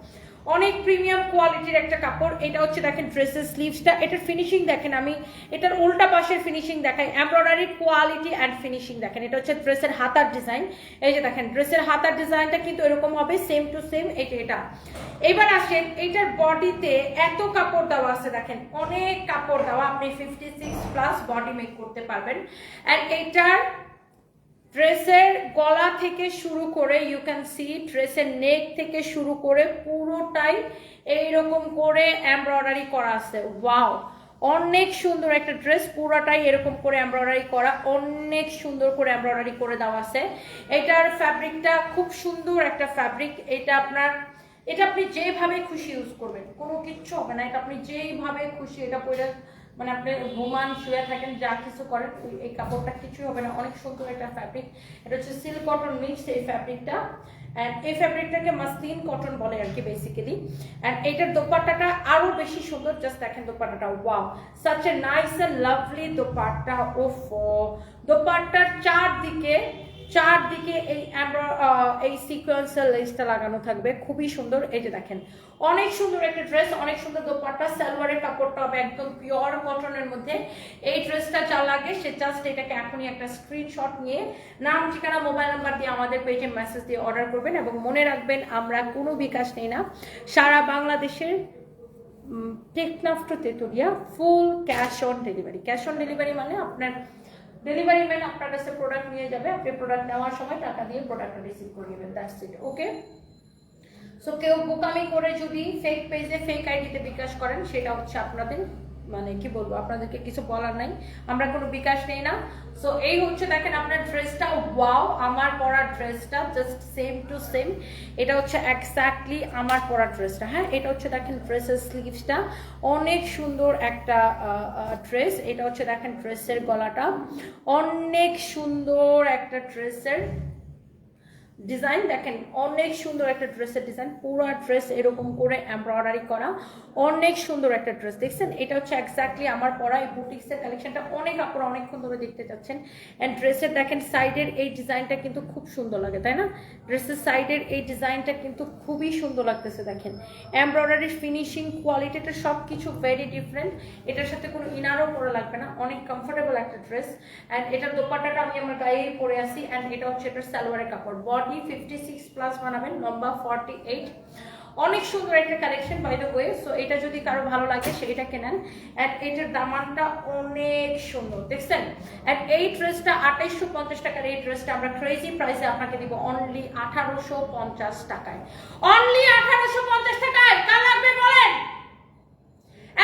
অনেক প্রিমিয়াম কোয়ালিটির একটা কাপড়। এটা হচ্ছে দেখেন ড্রেসের স্লিভসটা, এটার ফিনিশিং দেখেন, আমি এটার উল্টা পাশের ফিনিশিং দেখাই। এমব্রয়ডারি কোয়ালিটি অ্যান্ড ফিনিশিং দেখেন। এটা হচ্ছে ড্রেসের হাতার ডিজাইন। এই যে দেখেন ড্রেসের হাতার ডিজাইনটা কিন্তু এরকম হবে, সেম টু সেম। এটা এবার আসেন, এইটার বডিতে এত কাপড় দেওয়া আছে, দেখেন অনেক কাপড় দেওয়া। আপনি 56+ বডি মেক করতে পারবেন। অ্যান্ড এইটার ড্রেসের গলা থেকে শুরু করে ইউ ক্যান সি, ড্রেসের নেক থেকে শুরু করে পুরোটাই এইরকম করে এমব্রয়ডারি করা আছে। ওয়াও, অনেক সুন্দর একটা ড্রেস, পুরোটাই এরকম করে এমব্রয়ডারি করা, অনেক সুন্দর করে এমব্রয়ডারি করে দেওয়া আছে। এটার ফ্যাব্রিকটা খুব সুন্দর একটা ফ্যাব্রিক। এটা আপনি যেভাবে খুশি ইউজ করবেন, কোনো কিচ্ছু হবে না। এটা আপনি যেইভাবে খুশি এটা পরে, মানে আপনি ঘুমান, শুয়ে থাকেন, যা কিছু করেন, এই কাপড়টা কিছুই হবে না। অনেক সুন্দর একটা ফ্যাব্রিক। এটা হচ্ছে সিল্ক কটন মিক্স এই ফ্যাব্রিকটা। অ্যান্ড এই ফ্যাব্রিকটাকে মাসলিন কটন বলে আর কি বেসিক্যালি। অ্যান্ড এটার দোপাট্টাটা আরো বেশি সুন্দর। জাস্ট দেখেন দোপাট্টাটা, wow, such a nice and lovely dupatta. ওফো, দোপাট্টার চারদিকে এই সিকোয়েন্সের লেসটা লাগানো থাকবে, খুবই সুন্দর। এই যে দেখেন, অনেক সুন্দর একটা ড্রেস, অনেক সুন্দর দোপাট্টা। সালোয়ারের কাপড়টা হবে একদম পিওর কটনের মধ্যে। এই ড্রেসটা যা লাগে সে জাস্ট এটাকে এখনই একটা স্ক্রিনশট নিয়ে নাম, ঠিকানা, মোবাইল নাম্বার দিয়ে আমাদের পেজে মেসেজ দিয়ে অর্ডার করবেন। এবং মনে রাখবেন, আমরা কোনো বিকাশ নেই না, সারা বাংলাদেশের Teknaf to Tetulia full cash on delivery. Cash on delivery মানে আপনার ডেলিভারি ম্যান আপনার কাছে প্রোডাক্ট নিয়ে যাবে, আপনি প্রোডাক্ট নেওয়ার সময় টাকা দিয়ে প্রোডাক্টটা রিসিভ করে নেবেন, দ্যাটস ইট। ওকে, সো কেউ বোকামি করে যদি ফেক পেজে ফেক আইডিতে বিকাশ করেন সেটা হচ্ছে আপনাদের মানে কি বলবো, আপনাদেরকে কিছু বলার নাই, আমরা কোনো বিকাশ নেই না। সো এই হচ্ছে দেখেন আপনার ড্রেসটা, ওয়াও আমার পরা ড্রেসটা জাস্ট সেম টু সেম, এটা হচ্ছে এক্স্যাক্টলি আমার পরা ড্রেসটা। হ্যাঁ, এটা হচ্ছে দেখেন ড্রেসের স্লিভসটা অনেক সুন্দর একটা ড্রেস, এটা হচ্ছে দেখেন ড্রেসের গলাটা অনেক সুন্দর একটা ড্রেসের ডিজাইন, দেখেন অনেক সুন্দর একটা ড্রেসের ডিজাইন, পুরো ড্রেস এরকম করে এমব্রয়ডারি করা, অনেক সুন্দর একটা ড্রেস দেখছেন। এটা হচ্ছে এক্স্যাক্টলি আমার পরা এই বুটিক্সের কালেকশনটা, অনেক আপনারা অনেকক্ষণ ধরে দেখতে চাচ্ছেন। অ্যান্ড ড্রেসের দেখেন সাইডের এই ডিজাইনটা কিন্তু খুব সুন্দর লাগে, তাই না? ড্রেসের সাইডের এই ডিজাইনটা কিন্তু খুবই সুন্দর লাগতেছে, দেখেন এমব্রয়ডারির ফিনিশিং কোয়ালিটিটা সব কিছু ভেরি ডিফারেন্ট। এটার সাথে কোনো ইনারও পরা লাগবে না, অনেক কমফোর্টেবল একটা ড্রেস। অ্যান্ড এটার দোপাট্টাটা আমি আমার গায়েই পরে আসি। অ্যান্ড এটা হচ্ছে এটার সালোয়ারের কাপড়, বডি 56+ বানাবেন, লম্বা 48, অনেক সুন্দর একটা collection by the way. So এটা যদি কারো ভালো লাগে সেটা কেনেন। এন্ড এটার দামানটা অনেক সুন্দর দেখছেন। এন্ড এই ড্রেসটা 2850 টাকার, এই ড্রেসটা আমরা ক্রেজি প্রাইসে আপনাকে দিব অনলি 1850 টাকায়, অনলি 1850 টাকায়। কার লাগবে বলেন?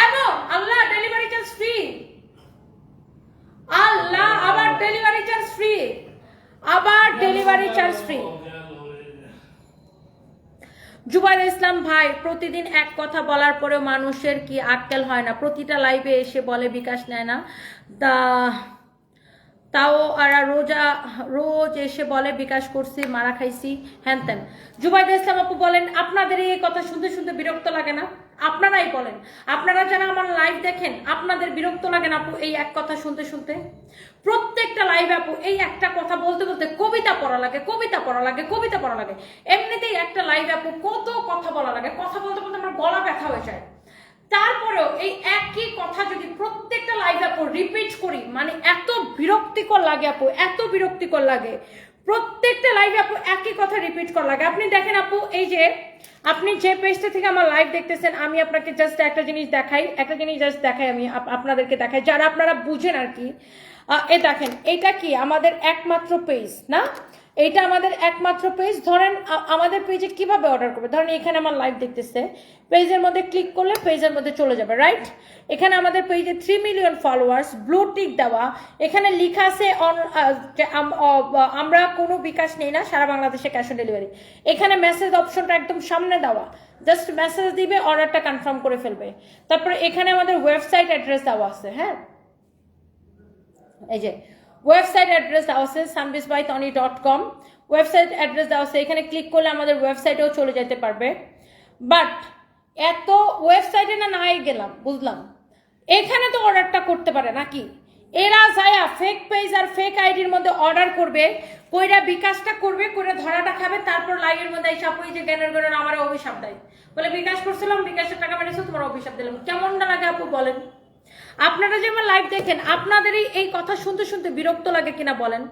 এবং আল্লাহ ডেলিভারি চার্জ ফ্রি, আল্লাহ আবার ডেলিভারি চার্জ ফ্রি, আবার ডেলিভারি চার্জ ফ্রি। জুবাইর ইসলাম ভাই, প্রতিদিন এক কথা বলার পরেও মানুষের কি আক্কেল হয় না? প্রতিটা লাইভে এসে বলে বিকাশ নেয় না, তাও আর রোজ এসে বলে বিকাশ করছি, মারা খাইছি, হ্যান ত্যান। জুবাইর ইসলাম আপু বলেন, আপনাদের এই কথা শুনতে শুনতে বিরক্ত লাগে না? আপনারাই বলেন, আপনারা যারা আমার লাইভ দেখেন আপনাদের বিরক্ত লাগে না আপু এই এক কথা শুনতে শুনতে? প্রত্যেকটা লাইভে আপু এই একটা কথা বলতে বলতে কবিতা পড়া লাগে, কবিতা পড়া লাগে, কবিতা পড়া লাগে। এমনিতেই একটা লাইভে আপু কত কথা বলা লাগে, কথা বলতে বলতে আমার গলা ব্যথা হয়ে যায়। তারপরেও এই একই কথা যদি প্রত্যেকটা লাইভে আপু রিপিট করি, মানে এত বিরক্তিকর লাগে আপু, এত বিরক্তিকর লাগে। প্রত্যেকটা লাইভে আপু একই কথা রিপিট করা লাগে। আপনি দেখেন আপু, এই যে আপনি যে পেজটা থেকে আমার লাইভ দেখতেছেন, আমি আপনাকে জাস্ট একটা জিনিস দেখাই, আমি আপনাদেরকে দেখাই যারা আপনারা বুঝেন আর কি। এ দেখেন, এটা কি আমাদের একমাত্র পেজ না? এইটা আমাদের একমাত্র পেজ। ধরেন আমাদের পেজে কিভাবে অর্ডার করবে, ধরেন এখানে আমার লাইভ দেখতেছে, পেজের মধ্যে ক্লিক করলে পেজের মধ্যে চলে যাবে, রাইট? এখানে আমাদের পেজে 3 মিলিয়ন ফলোয়ার্স, ব্লু টিক দেওয়া, এখানে লেখা আছে আমরা কোনো বিকাশ নেই না, সারা বাংলাদেশে ক্যাশ অন ডেলিভারি। এখানে মেসেজ অপশনটা একদম সামনে দেওয়া, জাস্ট মেসেজ দিবে, অর্ডারটা কনফার্ম করে ফেলবে। তারপরে এখানে আমাদের ওয়েবসাইট অ্যাড্রেস দেওয়া আছে, হ্যাঁ এই যে ওয়েবসাইট অ্যাড্রেস দেওয়া আছে sunbizbytony.com, ওয়েবসাইট অ্যাড্রেস দেওয়া আছে, এখানে ক্লিক করলে আমাদের ওয়েবসাইটেও চলে যেতে পারবে। বাট এত ওয়েবসাইটে না নাই গেলাম, বুঝলাম এখানে তো অর্ডারটা করতে পারে নাকি? এরা যায় ফেক পেজ আর ফেক আইডির মধ্যে অর্ডার করবে, কইরা বিকাশটা করবে, করে ধরাটা খাবে, তারপর লাইভের মধ্যে এই সাপ যে জ্ঞানের আমার অভিশাপ দেয়, বলে বিকাশ করছিলাম, বিকাশের টাকা মেরেছো, তোমার অভিশাপ দিলাম। কেমনটা লাগে আপু বলেন? আপনারা যে আমার লাইভ দেখেন, আপনাদেরই এই কথা শুনতে শুনতে বিরক্ত লাগে কিনা বলেন?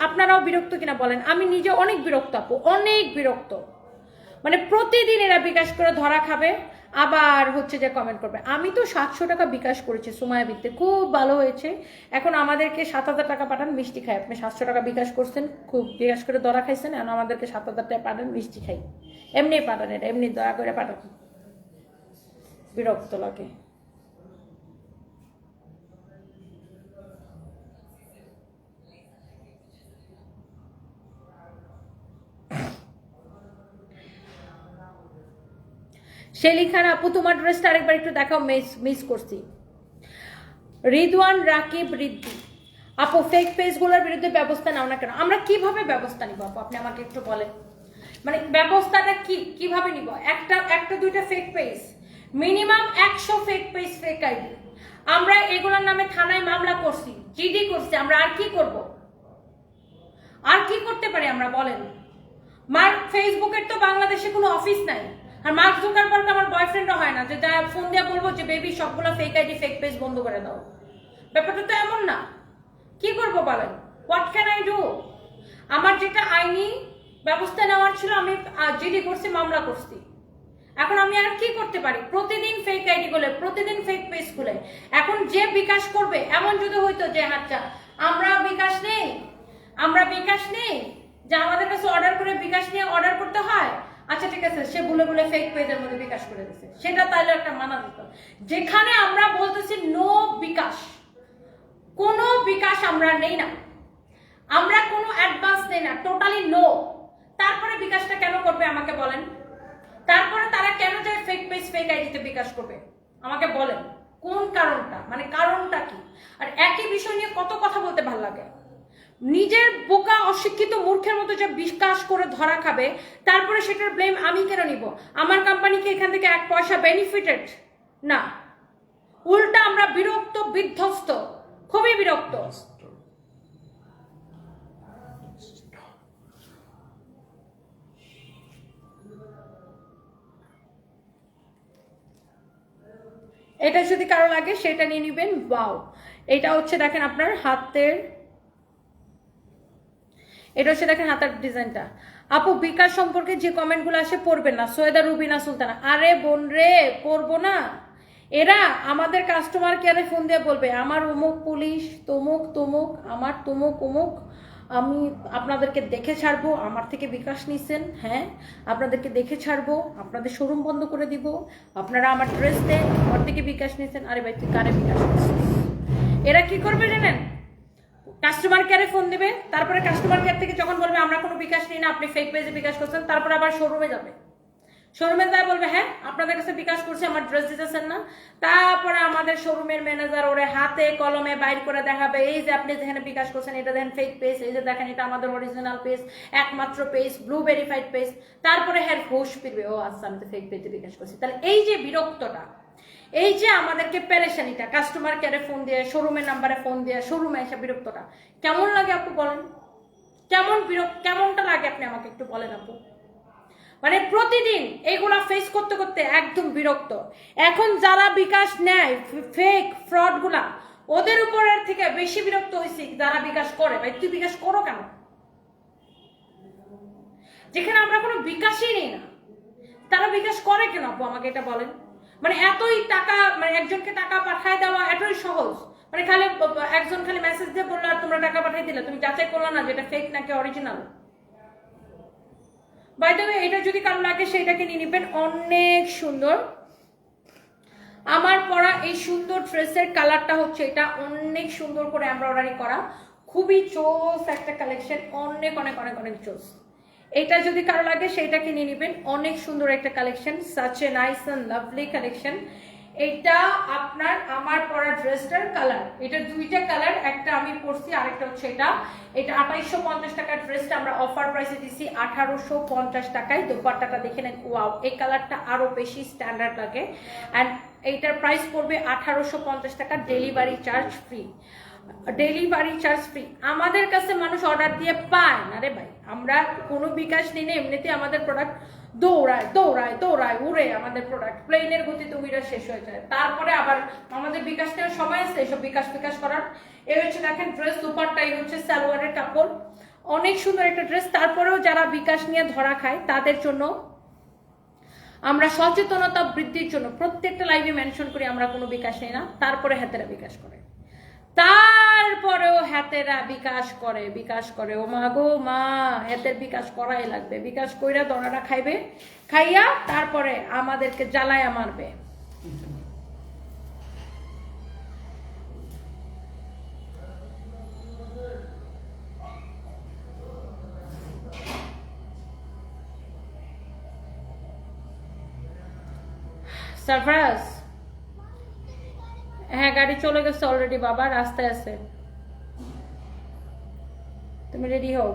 আপনারাও বিরক্ত কিনা বলেন? আমি নিজে অনেক বিরক্ত আপু, অনেক বিরক্ত। মানে প্রতিদিন এরা বিকাশ করে ধরা খাবে, আবার হচ্ছে যে কমেন্ট করবে। আমি তো 700 টাকা বিকাশ করেছি সুমাইয়া বিতে, খুব ভালো হয়েছে। এখন আমাদেরকে 7000 টাকা পাঠান, মিষ্টি খাই। আপনি 700 টাকা বিকাশ করছেন, খুব বিকাশ করে ধরা খাইছেন, এখন আমাদেরকে 7000 টাকা পাঠান, মিষ্টি খাই। এমনি পাঠান, এটা এমনি দয়া করে পাঠান, বিরক্ত লাগে। শেলি খান আপু, তোমার ড্রেসটা আরেকবার একটু দেখাও, মিস করছি। রিদওয়ান রাকিব রিদ্ধি আপু, ফেক পেজগুলোর বিরুদ্ধে ব্যবস্থা নাও না কেন? আমরা কিভাবে ব্যবস্থা নিব আপু, আপনি আমাকে একটু বলেন। মানে ব্যবস্থাটা কিভাবে নিব? একটা দুইটা fake page, minimum 100 fake page, fake ID, আমরা এগুলোর নামে থানায় মামলা করছি, জিডি করছি। আমরা আর কি করব? আর কি করতে পারি আমরা বলেন? ফেসবুকের তো বাংলাদেশে কোনো অফিস নাই, আর মার্ক জুকারবার্গ আমার বয়ফ্রেন্ডও হয় না যে ফোন দিয়ে বলবো যে বেবি সবগুলো ফেক আইডি ফেক পেজ বন্ধ করে দাও। ব্যাপারটা তো এমন না। কি করব বলেন? What can I do? আমার যেটা আইনি ব্যবস্থা নেওয়ার ছিল আমি জিডি করছি, মামলা করছি। এখন আমি আর কি করতে পারি? প্রতিদিন ফেক আইডি গুলো, প্রতিদিন ফেক পেজ খুলে। এখন যে বিকাশ করবে, এমন যদি হইতো যে আচ্ছা আমরা বিকাশ নেই যে আমাদের কাছে অর্ডার করে বিকাশ নিয়ে অর্ডার করতে হয়, আচ্ছা ঠিক আছে, সে বলে বলে ফেক পেজের মধ্যে বিকাশ করে দিচ্ছে, সেটা তাইলে একটা মানা দিত। যেখানে আমরা বলতেছি নো বিকাশ, কোনো বিকাশ আমরা নেই না, আমরা কোনো অ্যাডভান্স নেই না, টোটালি নো, তারপরে বিকাশটা কেন করবে আমাকে বলেন? তারপরে তারা কেন যায় ফেক পেজ ফেক আইডিতে বিকাশ করবে আমাকে বলেন, কোন কারণটা, মানে কারণটা কি? আর একই বিষয় নিয়ে কত কথা বলতে ভালো লাগে। নিজের বোকা অশিক্ষিত মূর্খের মতো যে বিকাশ করে ধরা খাবে, তারপরে সেটার ব্লেম আমি কেন নিব? আমার কোম্পানিকে এখান থেকে এক পয়সা বেনিফিটেড না, উল্টা আমরা বিরক্ত, বিধ্বস্ত, খুবই বিরক্ত। এটা যদি কারো লাগে সেটা নিয়ে নিবেন। ওয়াও, এটা হচ্ছে দেখেন আপনার হাতের, এটা হচ্ছে দেখেন হাতের ডিজাইনটা। আপু বিকাশ সম্পর্কে যে কমেন্টগুলো আসে পড়বেন না, সৈয়দা রুবিনা সুলতানা। আরে বোন রে, পড়বো না? এরা আমাদের কাস্টমার কেয়ারে ফোন দিয়ে বলবে আমার অমুক পুলিশ, তমুক তমুক, আমার তমুক অমুক, আমি আপনাদেরকে দেখে ছাড়বো, আমার থেকে বিকাশ নিছেন, হ্যাঁ আপনাদেরকে দেখে ছাড়বো, আপনাদের শোরুম বন্ধ করে দিব, আপনারা আমার ড্রেস দেন, আমার থেকে বিকাশ নিছেন। আরে ভাই তুই কারে বিকাশ নিছিস? এরা কি করবে জানেন? কাস্টমার কেয়ারে ফোন দিবে, তারপরে কাস্টমার কেয়ার থেকে যখন বলবে আমরা কোনো বিকাশ নিই না, আপনি ফেক পেজে বিকাশ করছেন, তারপরে আবার শোরুমে যাবে, শোরুমে তাই বলবে হ্যাঁ আপনাদের কাছে বিকাশ করছে, আমার ড্রেস দিতেছেন না। তারপরে আমাদের শোরুমের ম্যানেজার ওরে হাতে কলমে বাইর করে দেখাবে, এই যে আপনি যেখানে বিকাশ করছেন এটা দেখেন ফেক পেজ, এই যে দেখেন এটা আমাদের অরিজিনাল পেজ, একমাত্র পেজ, ব্লু ভেরিফাইড পেজ। তারপরে হ্যাঁ হোশ ফিরবে, ও আচ্ছা আমি তো ফেক পেজে বিকাশ করছি। তাহলে এই যে বিরক্তটা, এই যে আমাদেরকে পেরেশানিটা, কাস্টমার কেয়ারে ফোন দিয়ে, শোরুমের নাম্বারে ফোন দিয়ে, শোরুমে এসে বিরক্তটা কেমন লাগে আপু বলেন? কেমন কেমনটা লাগে আপনি আমাকে একটু বলেন আপু। মানে প্রতিদিন এগুলা ফেস করতে করতে একদম বিরক্ত। এখন যারা বিকাশ নেয় ফেক ফ্রড গুলা, ওদের উপরের থেকে বেশি বিরক্ত হয়েছি যারা বিকাশ করে। ভাই তুই বিকাশ করো কেন? যেখানে আমরা কোনো বিকাশই নেই না, তারা বিকাশ করে কেন আপু আমাকে এটা বলেন। মানে এতই টাকা, মানে একজনকে টাকা পাঠায় দেওয়া এতই সহজ, মানে খালি একজন খালি মেসেজ দিয়ে বললো আর তোমরা টাকা পাঠাই দিলে, তুমি যাচাই করলো না যেটা ফেক নাকি অরিজিনাল। বাই দ্য ওয়ে, এটা যদি কারো লাগে সেইটাকে নিয়ে নিবেন, অনেক সুন্দর। আমার পরা এই সুন্দর ড্রেসের কালারটা হচ্ছে এটা, অনেক সুন্দর করে এমব্রয়ডারি করা, খুবই চোস একটা কালেকশন, অনেক অনেক অনেক অনেক চোস। এটা যদি কারো লাগে সেইটাকে নিয়ে নিবেন, অনেক সুন্দর একটা collection, such a nice and lovely collection. এটা আপনার আমার পরা ড্রেসটার কালার, এটা দুইটা কালার, একটা আমি পরছি আরেকটা হচ্ছে এটা। এটা 2850 টাকার ড্রেসটা আমরা অফার প্রাইসে দিচ্ছি 1850 টাকায়। দোপাট্টাটা দেখে নেন, ওয়াও এই কালারটা আরো বেশি স্ট্যান্ডার্ড লাগে। অ্যান্ড এইটার প্রাইস পড়বে 1850 টাকা, delivery charge free, delivery charge free. আমাদের কাছে মানুষ অর্ডার দিয়ে পায় না রে ভাই, আমরা কোনো বিকাশ নিই না, এমনিতে আমাদের প্রোডাক্ট দৌড়ায় দৌড়ায় দৌড়ায় উড়ে, আমাদের প্রোডাক্ট প্লেনের গতিতে উড়ে শেষ হয়ে যায়, তারপরে আবার আমাদের বিকাশ নেওয়ার সময় আছে এসব বিকাশ বিকাশ করার। এই হচ্ছে দেখেন ড্রেস, দুপাট্টা, এই হচ্ছে সালোয়ারের কাপড়, অনেক সুন্দর একটা ড্রেস। তারপরেও যারা বিকাশ নিয়ে ধরা খায় তাদের জন্য আমরা সচেতনতা বৃদ্ধির জন্য প্রত্যেকটা লাইভে মেনশন করি আমরা কোনো বিকাশ নেই না, তারপরে হাতেরা বিকাশ করে, তারপরেও হাতেরা বিকাশ করে, বিকাশ করে। ও মা গো মা, হাতের বিকাশ করাই লাগবে, বিকাশ কইরা দনাটা খাইবে, খাইয়া তারপরে আমাদেরকে জ্বালায়া মারবে। সারফরাজ, হ্যাঁ গাড়ি চলে গেছে অলরেডি বাবা, রাস্তায় আছে, তুমি রেডি হও।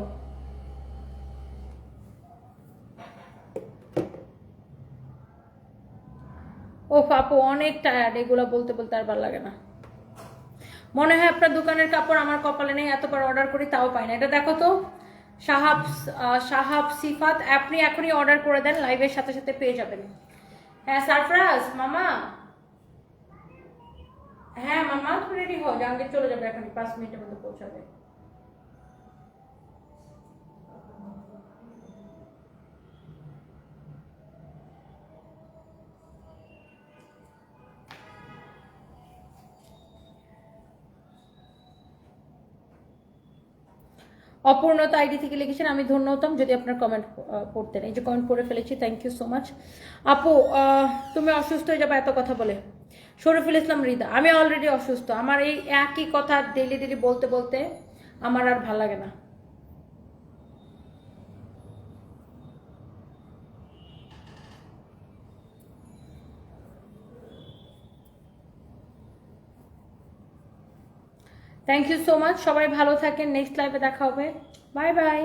ও আপু অনেক টায়ার্ড, এগুলো বলতে বলতে আর ভালো লাগে না। মনে হয় আপনার দোকানের কাপড় আমার কপালে নেই, এতবার অর্ডার করি তাও পাই না। এটা দেখো তো, সাহাব সাহাব সিফাত, আপনি এখনই অর্ডার করে দেন, লাইভের সাথে সাথে পেয়ে যাবেন। হ্যাঁ সারফরাজ মামা, হ্যাঁ মামা তুমি রেডি হও, জাহাঙ্গীর চলে যাবে এখন 5 মিনিটের মধ্যে পৌঁছাবে। অপূর্ণতা আইডি থেকে লিখেছেন, আমি ধন্য হতাম যদি আপনার কমেন্ট পড়তেন। এই যে কমেন্ট পড়ে ফেলেছি, থ্যাংক ইউ সো মাচ। আপু তুমি অসুস্থ হয়ে যাবে এত কথা বলে। শরীফুল ইসলাম রিদা, আমি অলরেডি অসুস্থ, আমার এই একই কথা ডেলি ডেলি বলতে বলতে আমার আর ভাল লাগে না। থ্যাংক ইউ সো মাচ, সবাই ভালো থাকেন, নেক্সট লাইভে দেখা হবে, বাই বাই।